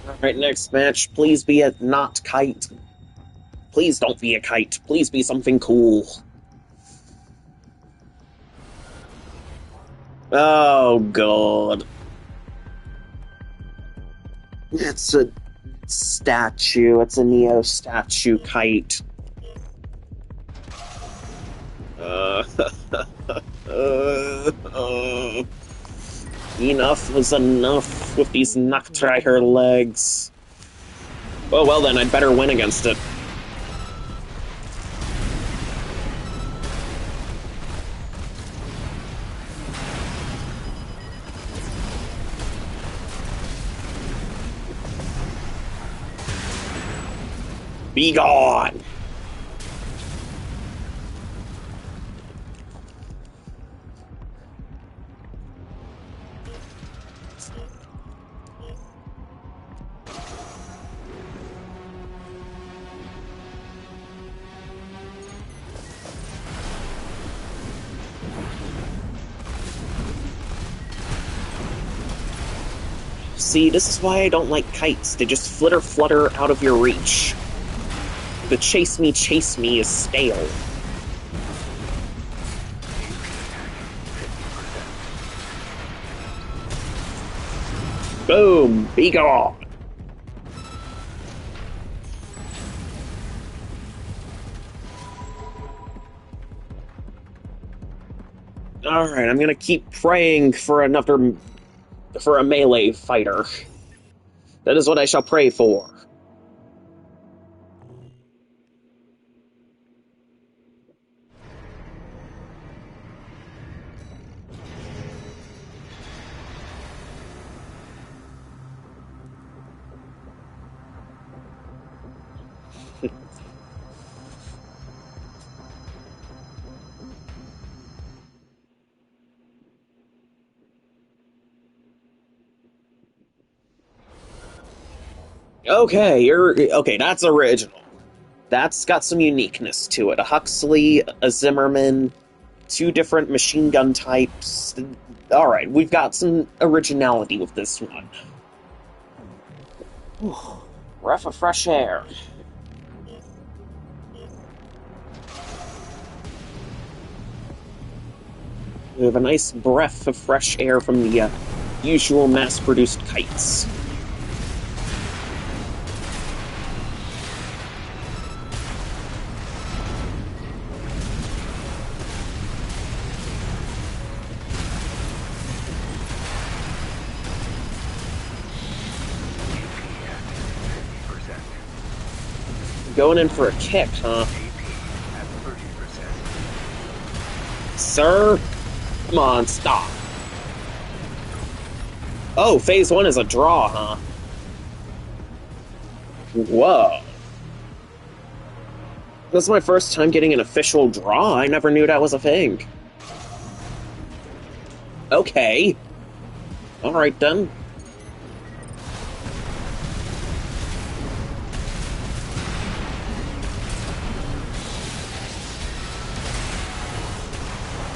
S2: Alright, next match. Please be a not kite. Please don't be a kite. Please be something cool. Oh, God. It's a statue. It's a Neo statue kite. Enough was enough with these Noctriker legs. Oh, well then, I'd better win against it. Be gone! See, this is why I don't like kites. They just flutter out of your reach. The chase me is stale. Boom! Be gone! Alright, I'm gonna keep praying for a melee fighter. That is what I shall pray for. Okay, that's original. That's got some uniqueness to it. A Huxley, a Zimmerman, 2 different machine gun types. Alright, we've got some originality with this one. Whew, breath of fresh air. We have a nice breath of fresh air from the usual mass-produced kites. Going in for a kick, huh? Sir? Come on, stop. Oh, phase 1 is a draw, huh? Whoa. This is my first time getting an official draw. I never knew that was a thing. Okay. Alright then.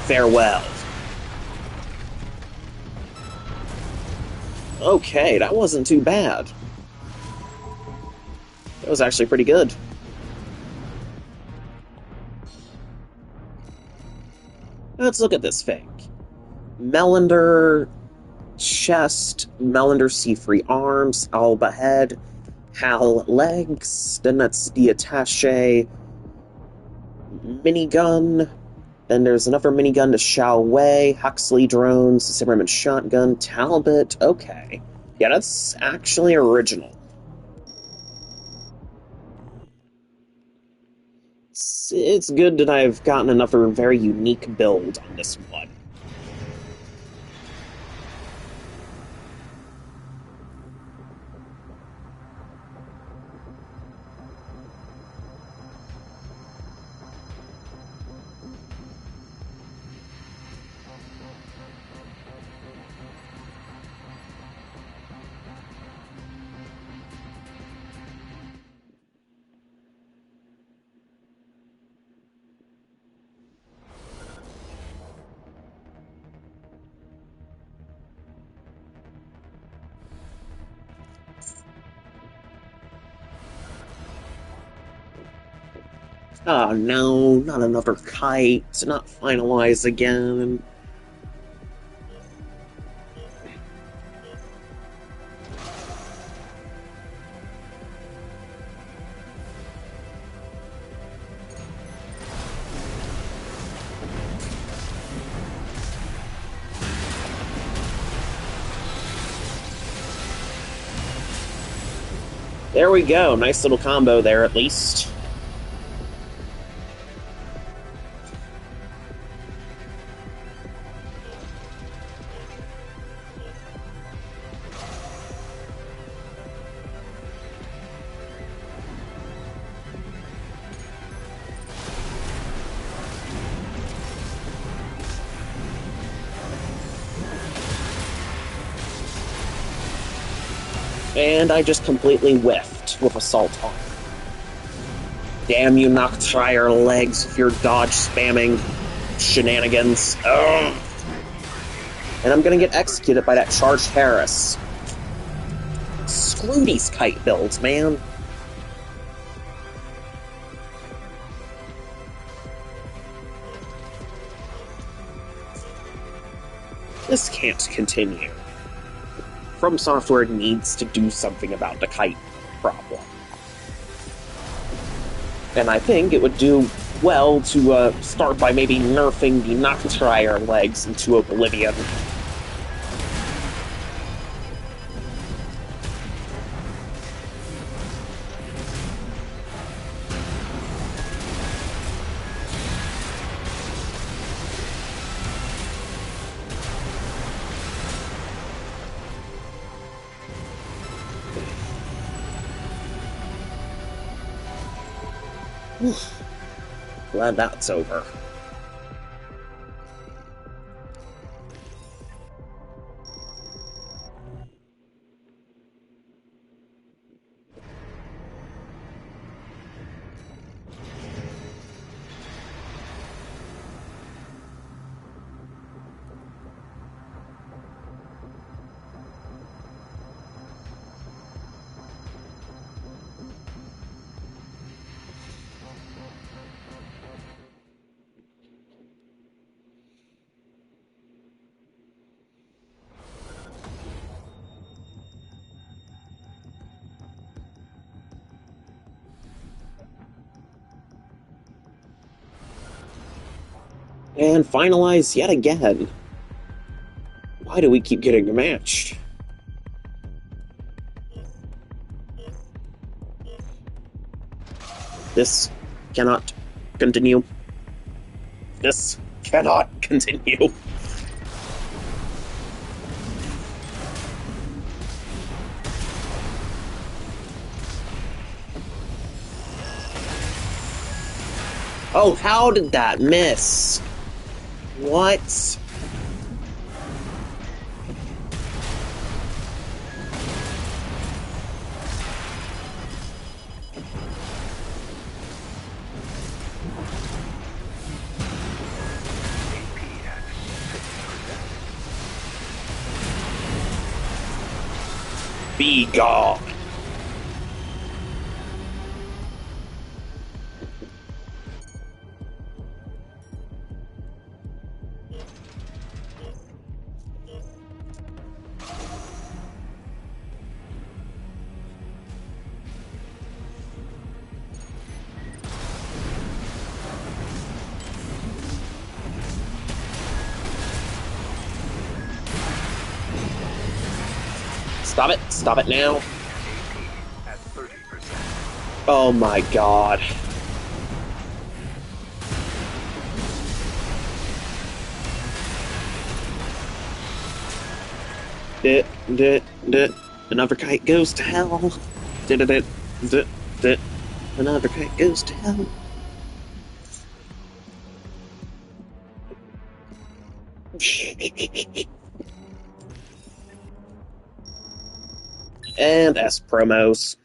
S2: Farewell. Okay, that wasn't too bad. That was actually pretty good. Let's look at this thing. Melander chest, Melander C3 arms, Alba head, Hal legs, then that's the attaché minigun, then there's another minigun to Xiao Wei, Huxley drones, Zimmerman shotgun, Talbot, okay. Yeah, that's actually original. It's good that I've gotten another very unique build on this one. Oh no, not another kite, not finalized again. There we go, nice little combo there at least. And I just completely whiffed with Assault Armor. Damn you, Noctrier legs, with your dodge spamming shenanigans. Ugh. And I'm gonna get executed by that charged Harris. Screw these kite builds, man. This can't continue. From Software needs to do something about the kite problem. And I think it would do well to start by maybe nerfing the Noctrier legs into oblivion. Glad that's over. And finalize yet again. Why do we keep getting matched? This cannot continue. This cannot continue. Oh, how did that miss? What? Be gone. Stop it. Stop it now.
S3: AP at 30%.
S2: Oh my god. Another kite goes to hell. Another kite goes to hell. And S promos.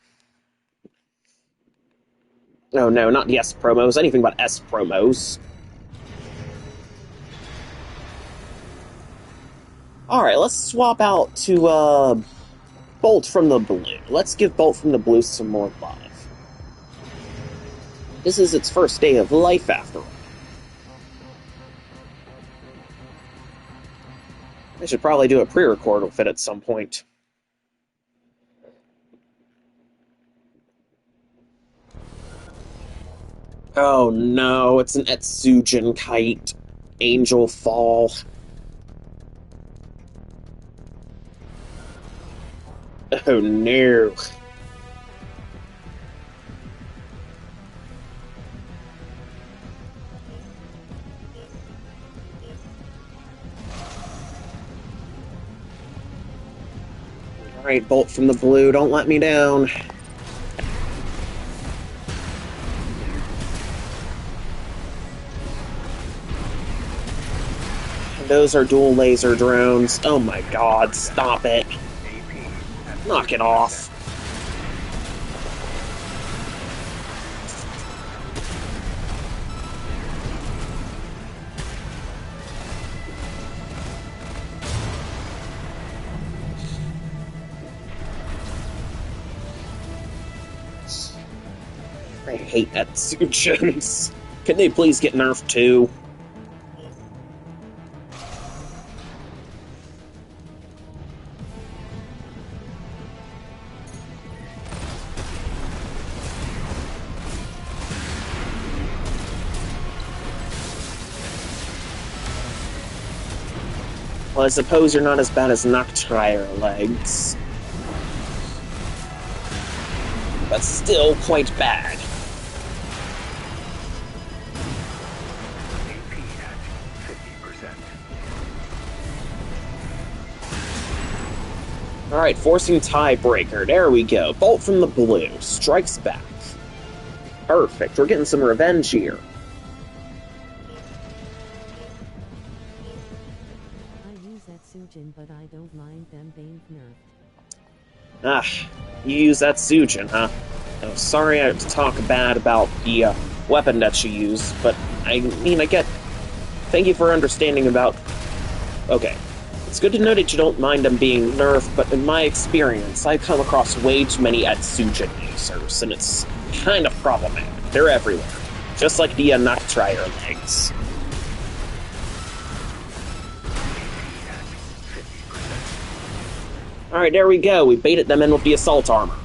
S2: Oh no, not the S promos, anything but S promos. Alright, let's swap out to Bolt from the Blue. Let's give Bolt from the Blue some more love. This is its first day of life after all. I should probably do a pre-record with it at some point. Oh no, it's an Etsujin kite. Angel Fall. Oh no. Alright, Bolt from the Blue, don't let me down. Those are dual laser drones. Oh my god, stop it. Knock it off. I hate Etsujins. Can they please get nerfed too? Well, I suppose you're not as bad as Noctrier legs. But still quite bad.
S3: AP at 50%.
S2: Alright, forcing tiebreaker. There we go. Bolt from the Blue. Strikes back. Perfect. We're getting some revenge here.
S1: But I don't mind them being nerfed.
S2: Ah, you use that Sujin, huh? Oh, sorry I have to talk bad about the weapon that you use, but I mean, I get... Thank you for understanding about... Okay. It's good to know that you don't mind them being nerfed, but in my experience, I've come across way too many Etsujin users, and it's kind of problematic. They're everywhere. Just like the Noctrier legs. Alright, there we go. We baited them in with the assault armor.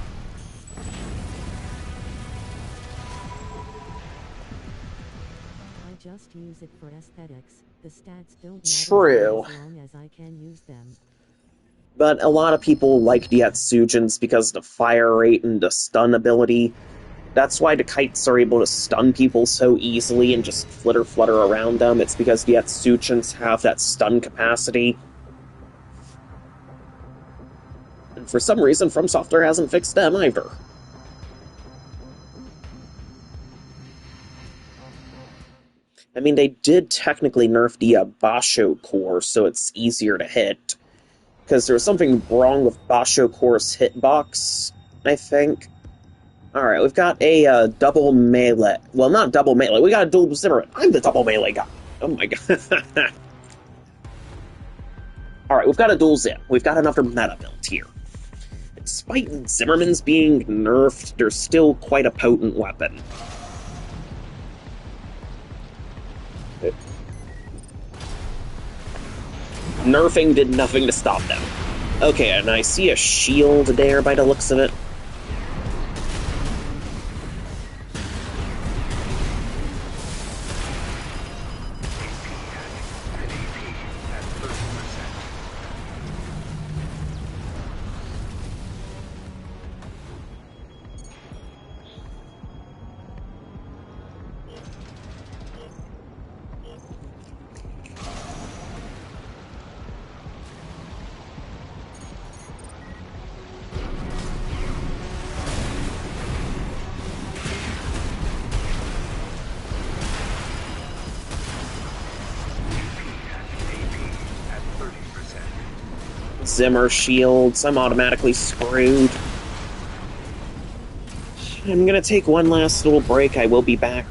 S1: I just use it for aesthetics. The stats don't matter
S2: True.
S1: as long as I can use them.
S2: But a lot of people like the Etsujins because of the fire rate and the stun ability. That's why the kites are able to stun people so easily and just flutter around them. It's because the Etsujins have that stun capacity. And for some reason, From Software hasn't fixed them either. I mean, they did technically nerf the Basho core, so it's easier to hit. Because there was something wrong with Basho core's hitbox, I think. Alright, we've got a double melee. Well, not double melee, we got a dual Zimmerman. I'm the double melee guy. Oh my god. Alright, we've got a dual Zim. We've got another meta build here. despite Zimmerman's being nerfed, they're still quite a potent weapon. Nerfing did nothing to stop them. Okay, and I see a shield there by the looks of it. Zimmer shields, I'm automatically screwed. I'm gonna take one last little break, I will be back.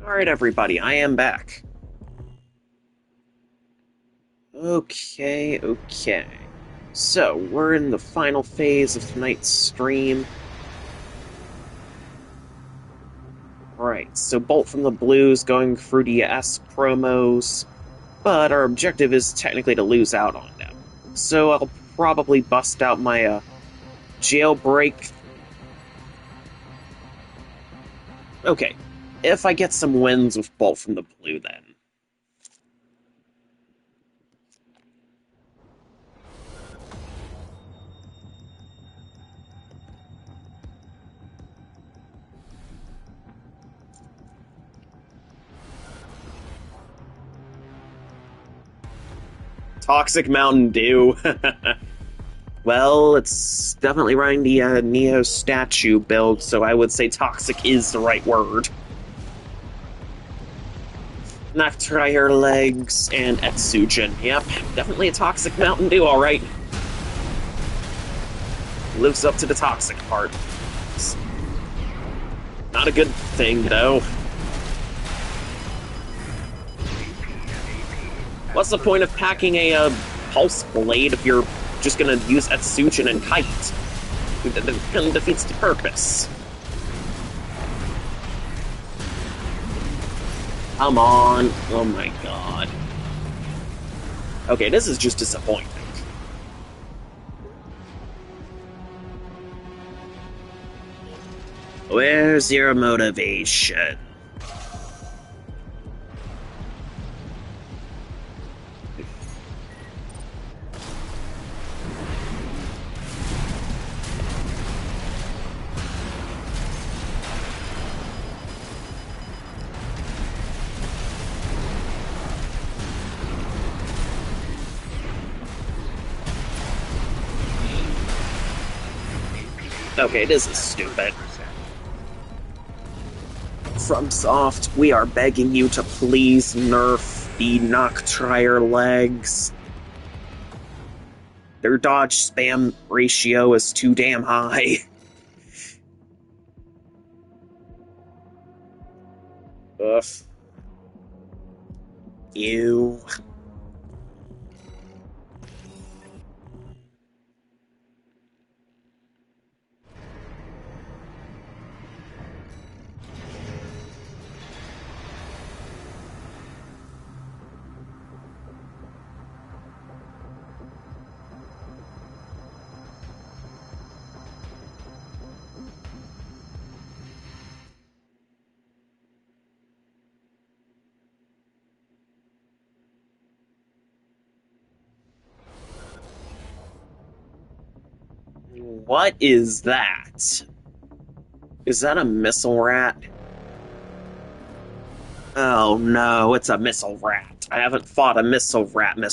S2: Alright, everybody, I am back. Okay. So, we're in the final phase of tonight's stream. Right, so Bolt from the Blues going through the S promos, but our objective is technically to lose out on them. So I'll probably bust out my jailbreak. Okay, if I get some wins with Bolt from the Blue, then. Toxic Mountain Dew. Well, it's definitely running the Neo statue build, so I would say toxic is the right word. Noctrier legs and Etsujin. Yep, definitely a toxic Mountain Dew, alright. Lives up to the toxic part. It's not a good thing, though. What's the point of packing a Pulse Blade if you're just gonna use Etsujin and Kite? That kind of defeats the purpose. Come on. Oh my god. Okay, this is just disappointing. Where's your motivation? Okay, this is stupid. FromSoft, we are begging you to please nerf the Noctrier legs. Their dodge spam ratio is too damn high. Ugh. Ew. What is that? Is that a missile rat? Oh no, it's a missile rat. I haven't fought a missile rat in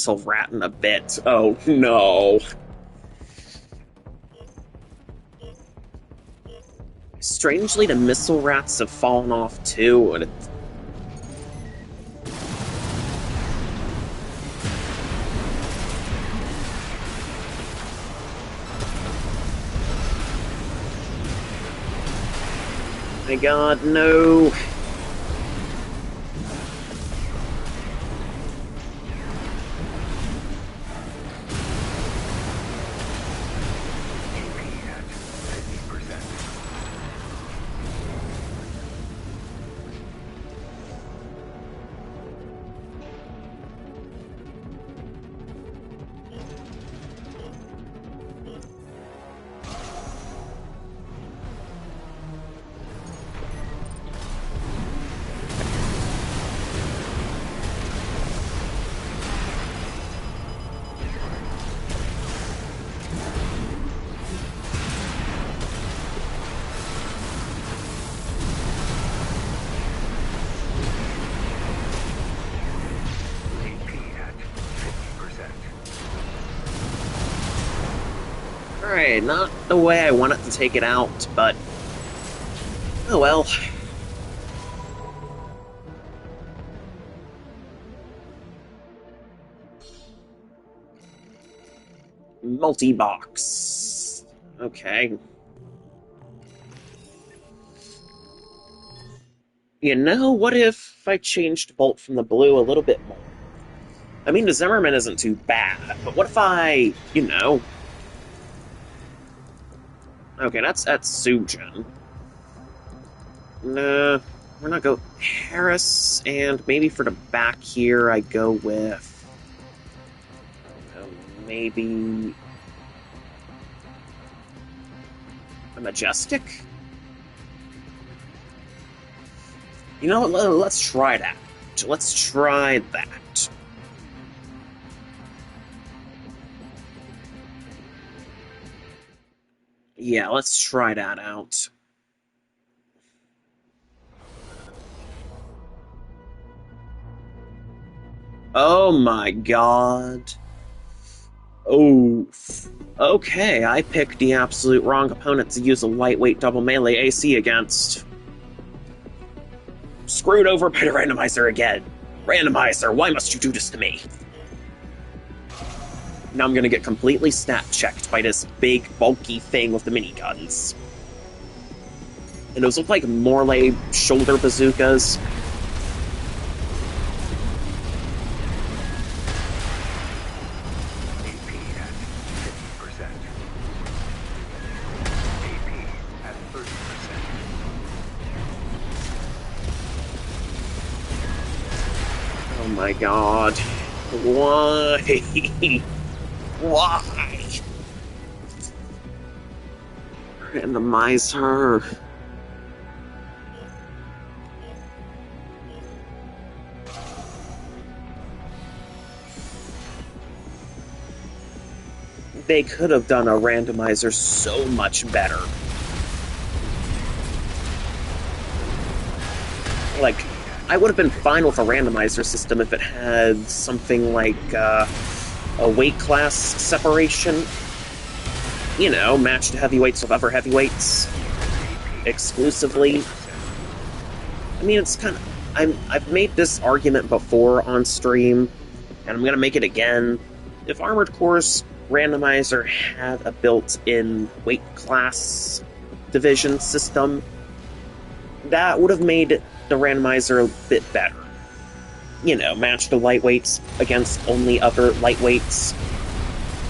S2: a bit. Oh no. Strangely, the missile rats have fallen off too, and it's... My god, no. Alright, not the way I wanted to take it out, but... oh well. Multi-box. Okay. You know, what if I changed Bolt from the Blue a little bit more? I mean, the Zimmerman isn't too bad, but what if I, you know... Okay, that's Sujin. Nah, we're not go Harris, and maybe for the back here, I go with... maybe... a Majestic? You know what? Let's try that. Let's try that. Yeah, let's try that out. Oh my god. Oh. Okay, I picked the absolute wrong opponent to use a lightweight double melee AC against. Screwed over by the randomizer again. Randomizer, why must you do this to me? Now I'm gonna get completely stat checked by this big, bulky thing with the miniguns. And those look like Morley shoulder bazookas.
S3: AP at 50%. AP at 30%.
S2: Oh my god. Why? Why? Randomize her. They could have done a randomizer so much better. Like, I would have been fine with a randomizer system if it had something like a weight class separation. You know, match the heavyweights with upper heavyweights exclusively. I mean, it's kind of... I've made this argument before on stream, and I'm going to make it again. If Armored Core's randomizer had a built-in weight class division system, that would have made the randomizer a bit better. You know, match the lightweights against only upper lightweights,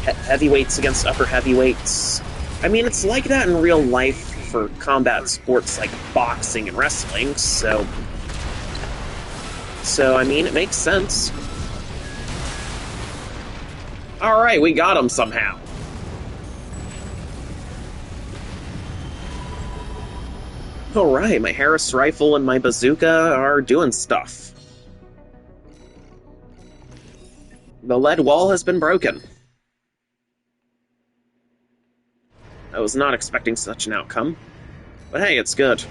S2: heavyweights against upper heavyweights. I mean, it's like that in real life for combat sports like boxing and wrestling, so I mean, it makes sense. Alright, we got him somehow. Alright, my Harris rifle and my bazooka are doing stuff. The lead wall has been broken. I was not expecting such an outcome, but hey, it's good.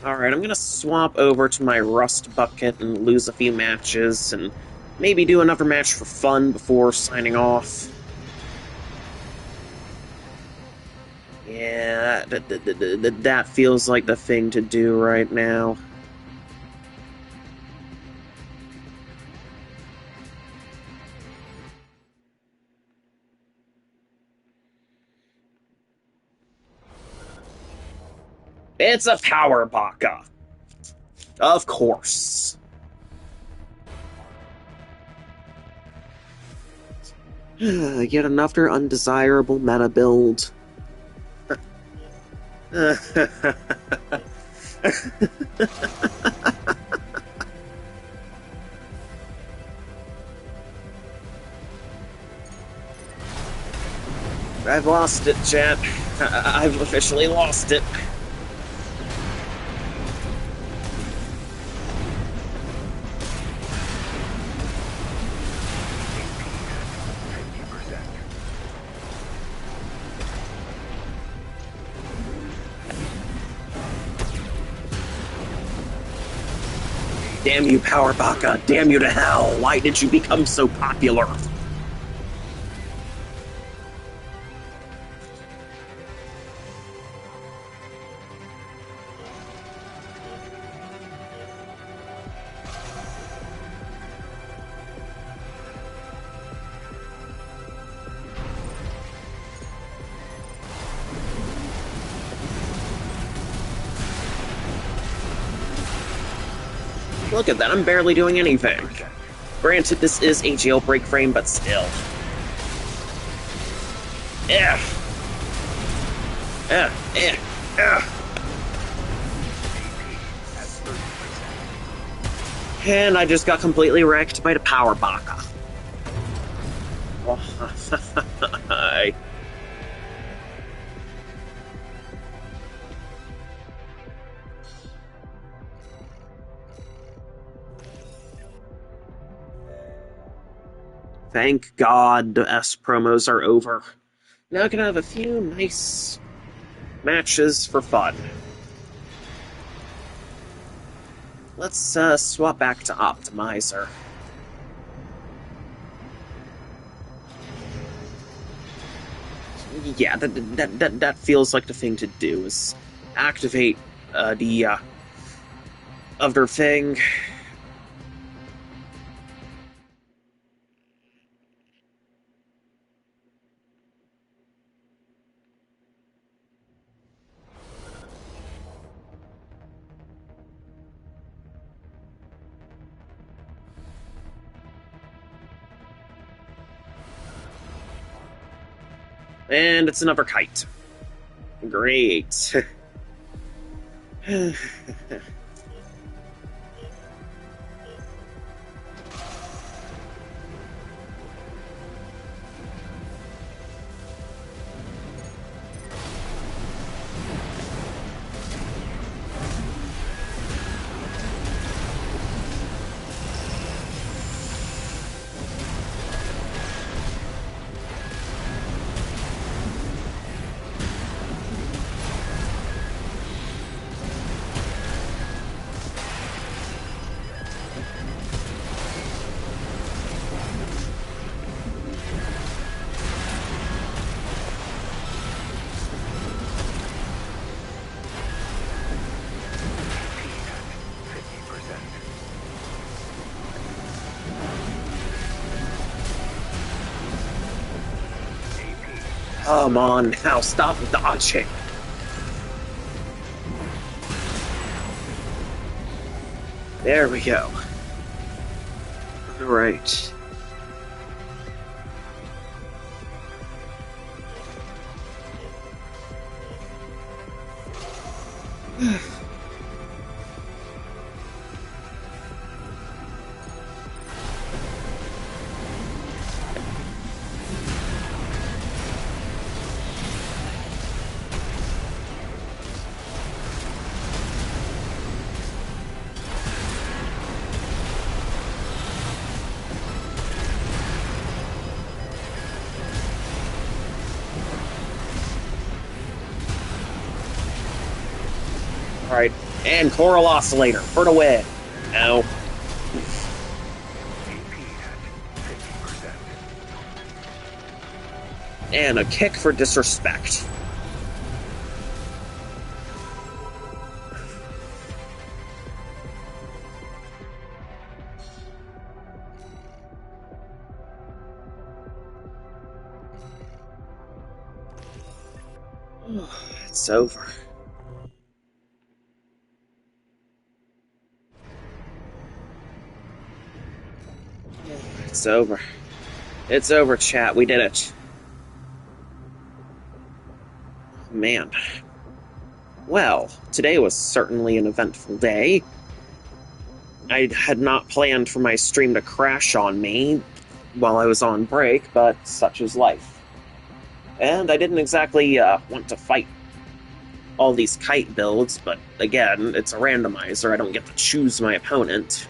S2: Alright, I'm gonna swap over to my rust bucket and lose a few matches, and maybe do another match for fun before signing off. Yeah, that feels like the thing to do right now. It's a power baka. Of course. Yet another undesirable meta build. I've lost it, chat. I've officially lost it. Damn you, Power Baka! Damn you to hell! Why did you become so popular? Look at that, I'm barely doing anything. Granted, this is a jailbreak frame, but still. And I just got completely wrecked by the Power Baka. Hi. Thank God the S promos are over. Now I can have a few nice matches for fun. Let's swap back to Optimizer. Yeah, that feels like the thing to do, is activate the other thing. And it's another kite. Great. Come on now, stop dodging. There we go. Alright. Alright, and Coral Oscillator for the win. No. And a kick for disrespect. It's over. It's over. It's over, chat. We did it. Man. Well, today was certainly an eventful day. I had not planned for my stream to crash on me while I was on break, but such is life. And I didn't exactly want to fight all these kite builds, but again, it's a randomizer. I don't get to choose my opponent.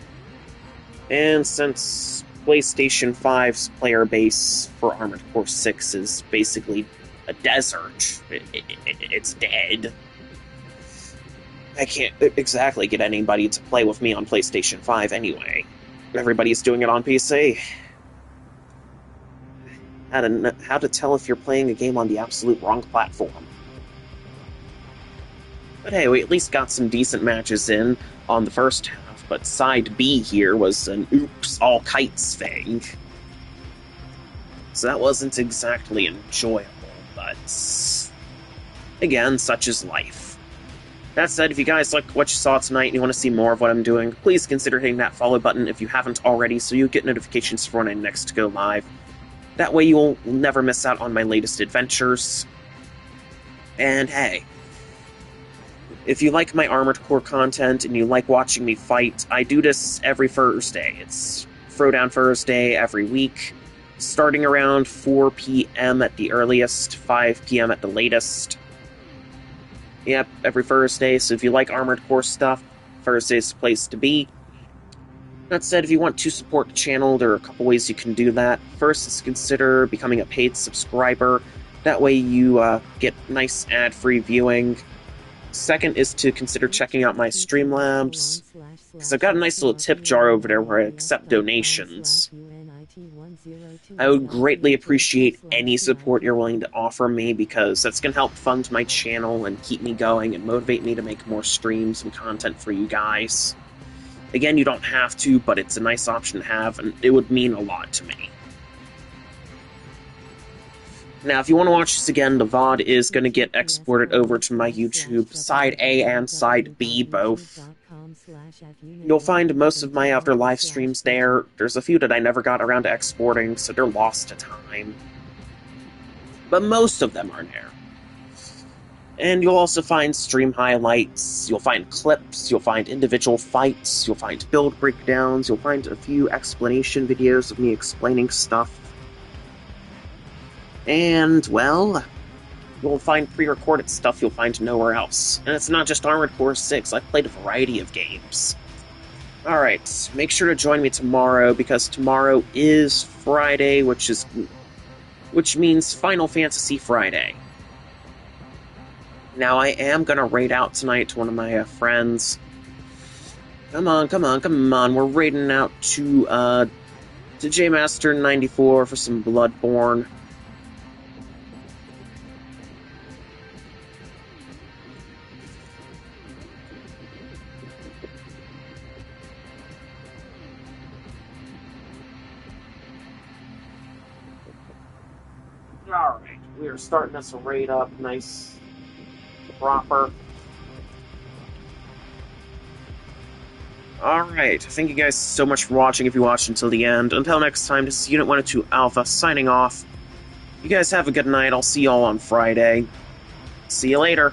S2: And since PlayStation 5's player base for Armored Core 6 is basically a desert, it's dead, I can't exactly get anybody to play with me on PlayStation 5 anyway. Everybody's doing it on PC. How to tell if you're playing a game on the absolute wrong platform. But hey, we at least got some decent matches in on the first half, but side B here was an oops, all kites thing. So that wasn't exactly enjoyable, but again, such is life. That said, if you guys like what you saw tonight and you want to see more of what I'm doing, please consider hitting that follow button if you haven't already so you get notifications for when I next go live. That way you'll never miss out on my latest adventures. And hey, if you like my Armored Core content and you like watching me fight, I do this every Thursday. It's Throwdown Thursday every week, starting around 4 p.m. at the earliest, 5 p.m. at the latest. Yep, every Thursday, so if you like Armored Core stuff, Thursday's the place to be. That said, if you want to support the channel, there are a couple ways you can do that. First is consider becoming a paid subscriber. That way you get nice ad-free viewing. Second is to consider checking out my Streamlabs, because I've got a nice little tip jar over there where I accept donations. I would greatly appreciate any support you're willing to offer me, because that's going to help fund my channel and keep me going and motivate me to make more streams and content for you guys. Again, you don't have to, but it's a nice option to have, and it would mean a lot to me. Now, if you want to watch this again, the VOD is going to get exported over to my YouTube, Side A and Side B both. You'll find most of my other live streams there. There's a few that I never got around to exporting, so they're lost to time. But most of them are there. And you'll also find stream highlights, you'll find clips, you'll find individual fights, you'll find build breakdowns, you'll find a few explanation videos of me explaining stuff. And, well, you'll find pre-recorded stuff you'll find nowhere else. And it's not just Armored Core 6, I've played a variety of games. Alright, make sure to join me tomorrow, because tomorrow is Friday, which means Final Fantasy Friday. Now, I am gonna raid out tonight to one of my friends. Come on, we're raiding out to J-Master94 for some Bloodborne. Alright, we are starting this raid up nice, proper. Alright, thank you guys so much for watching if you watched until the end. Until next time, this is Unit 102 Alpha signing off. You guys have a good night, I'll see y'all on Friday. See you later.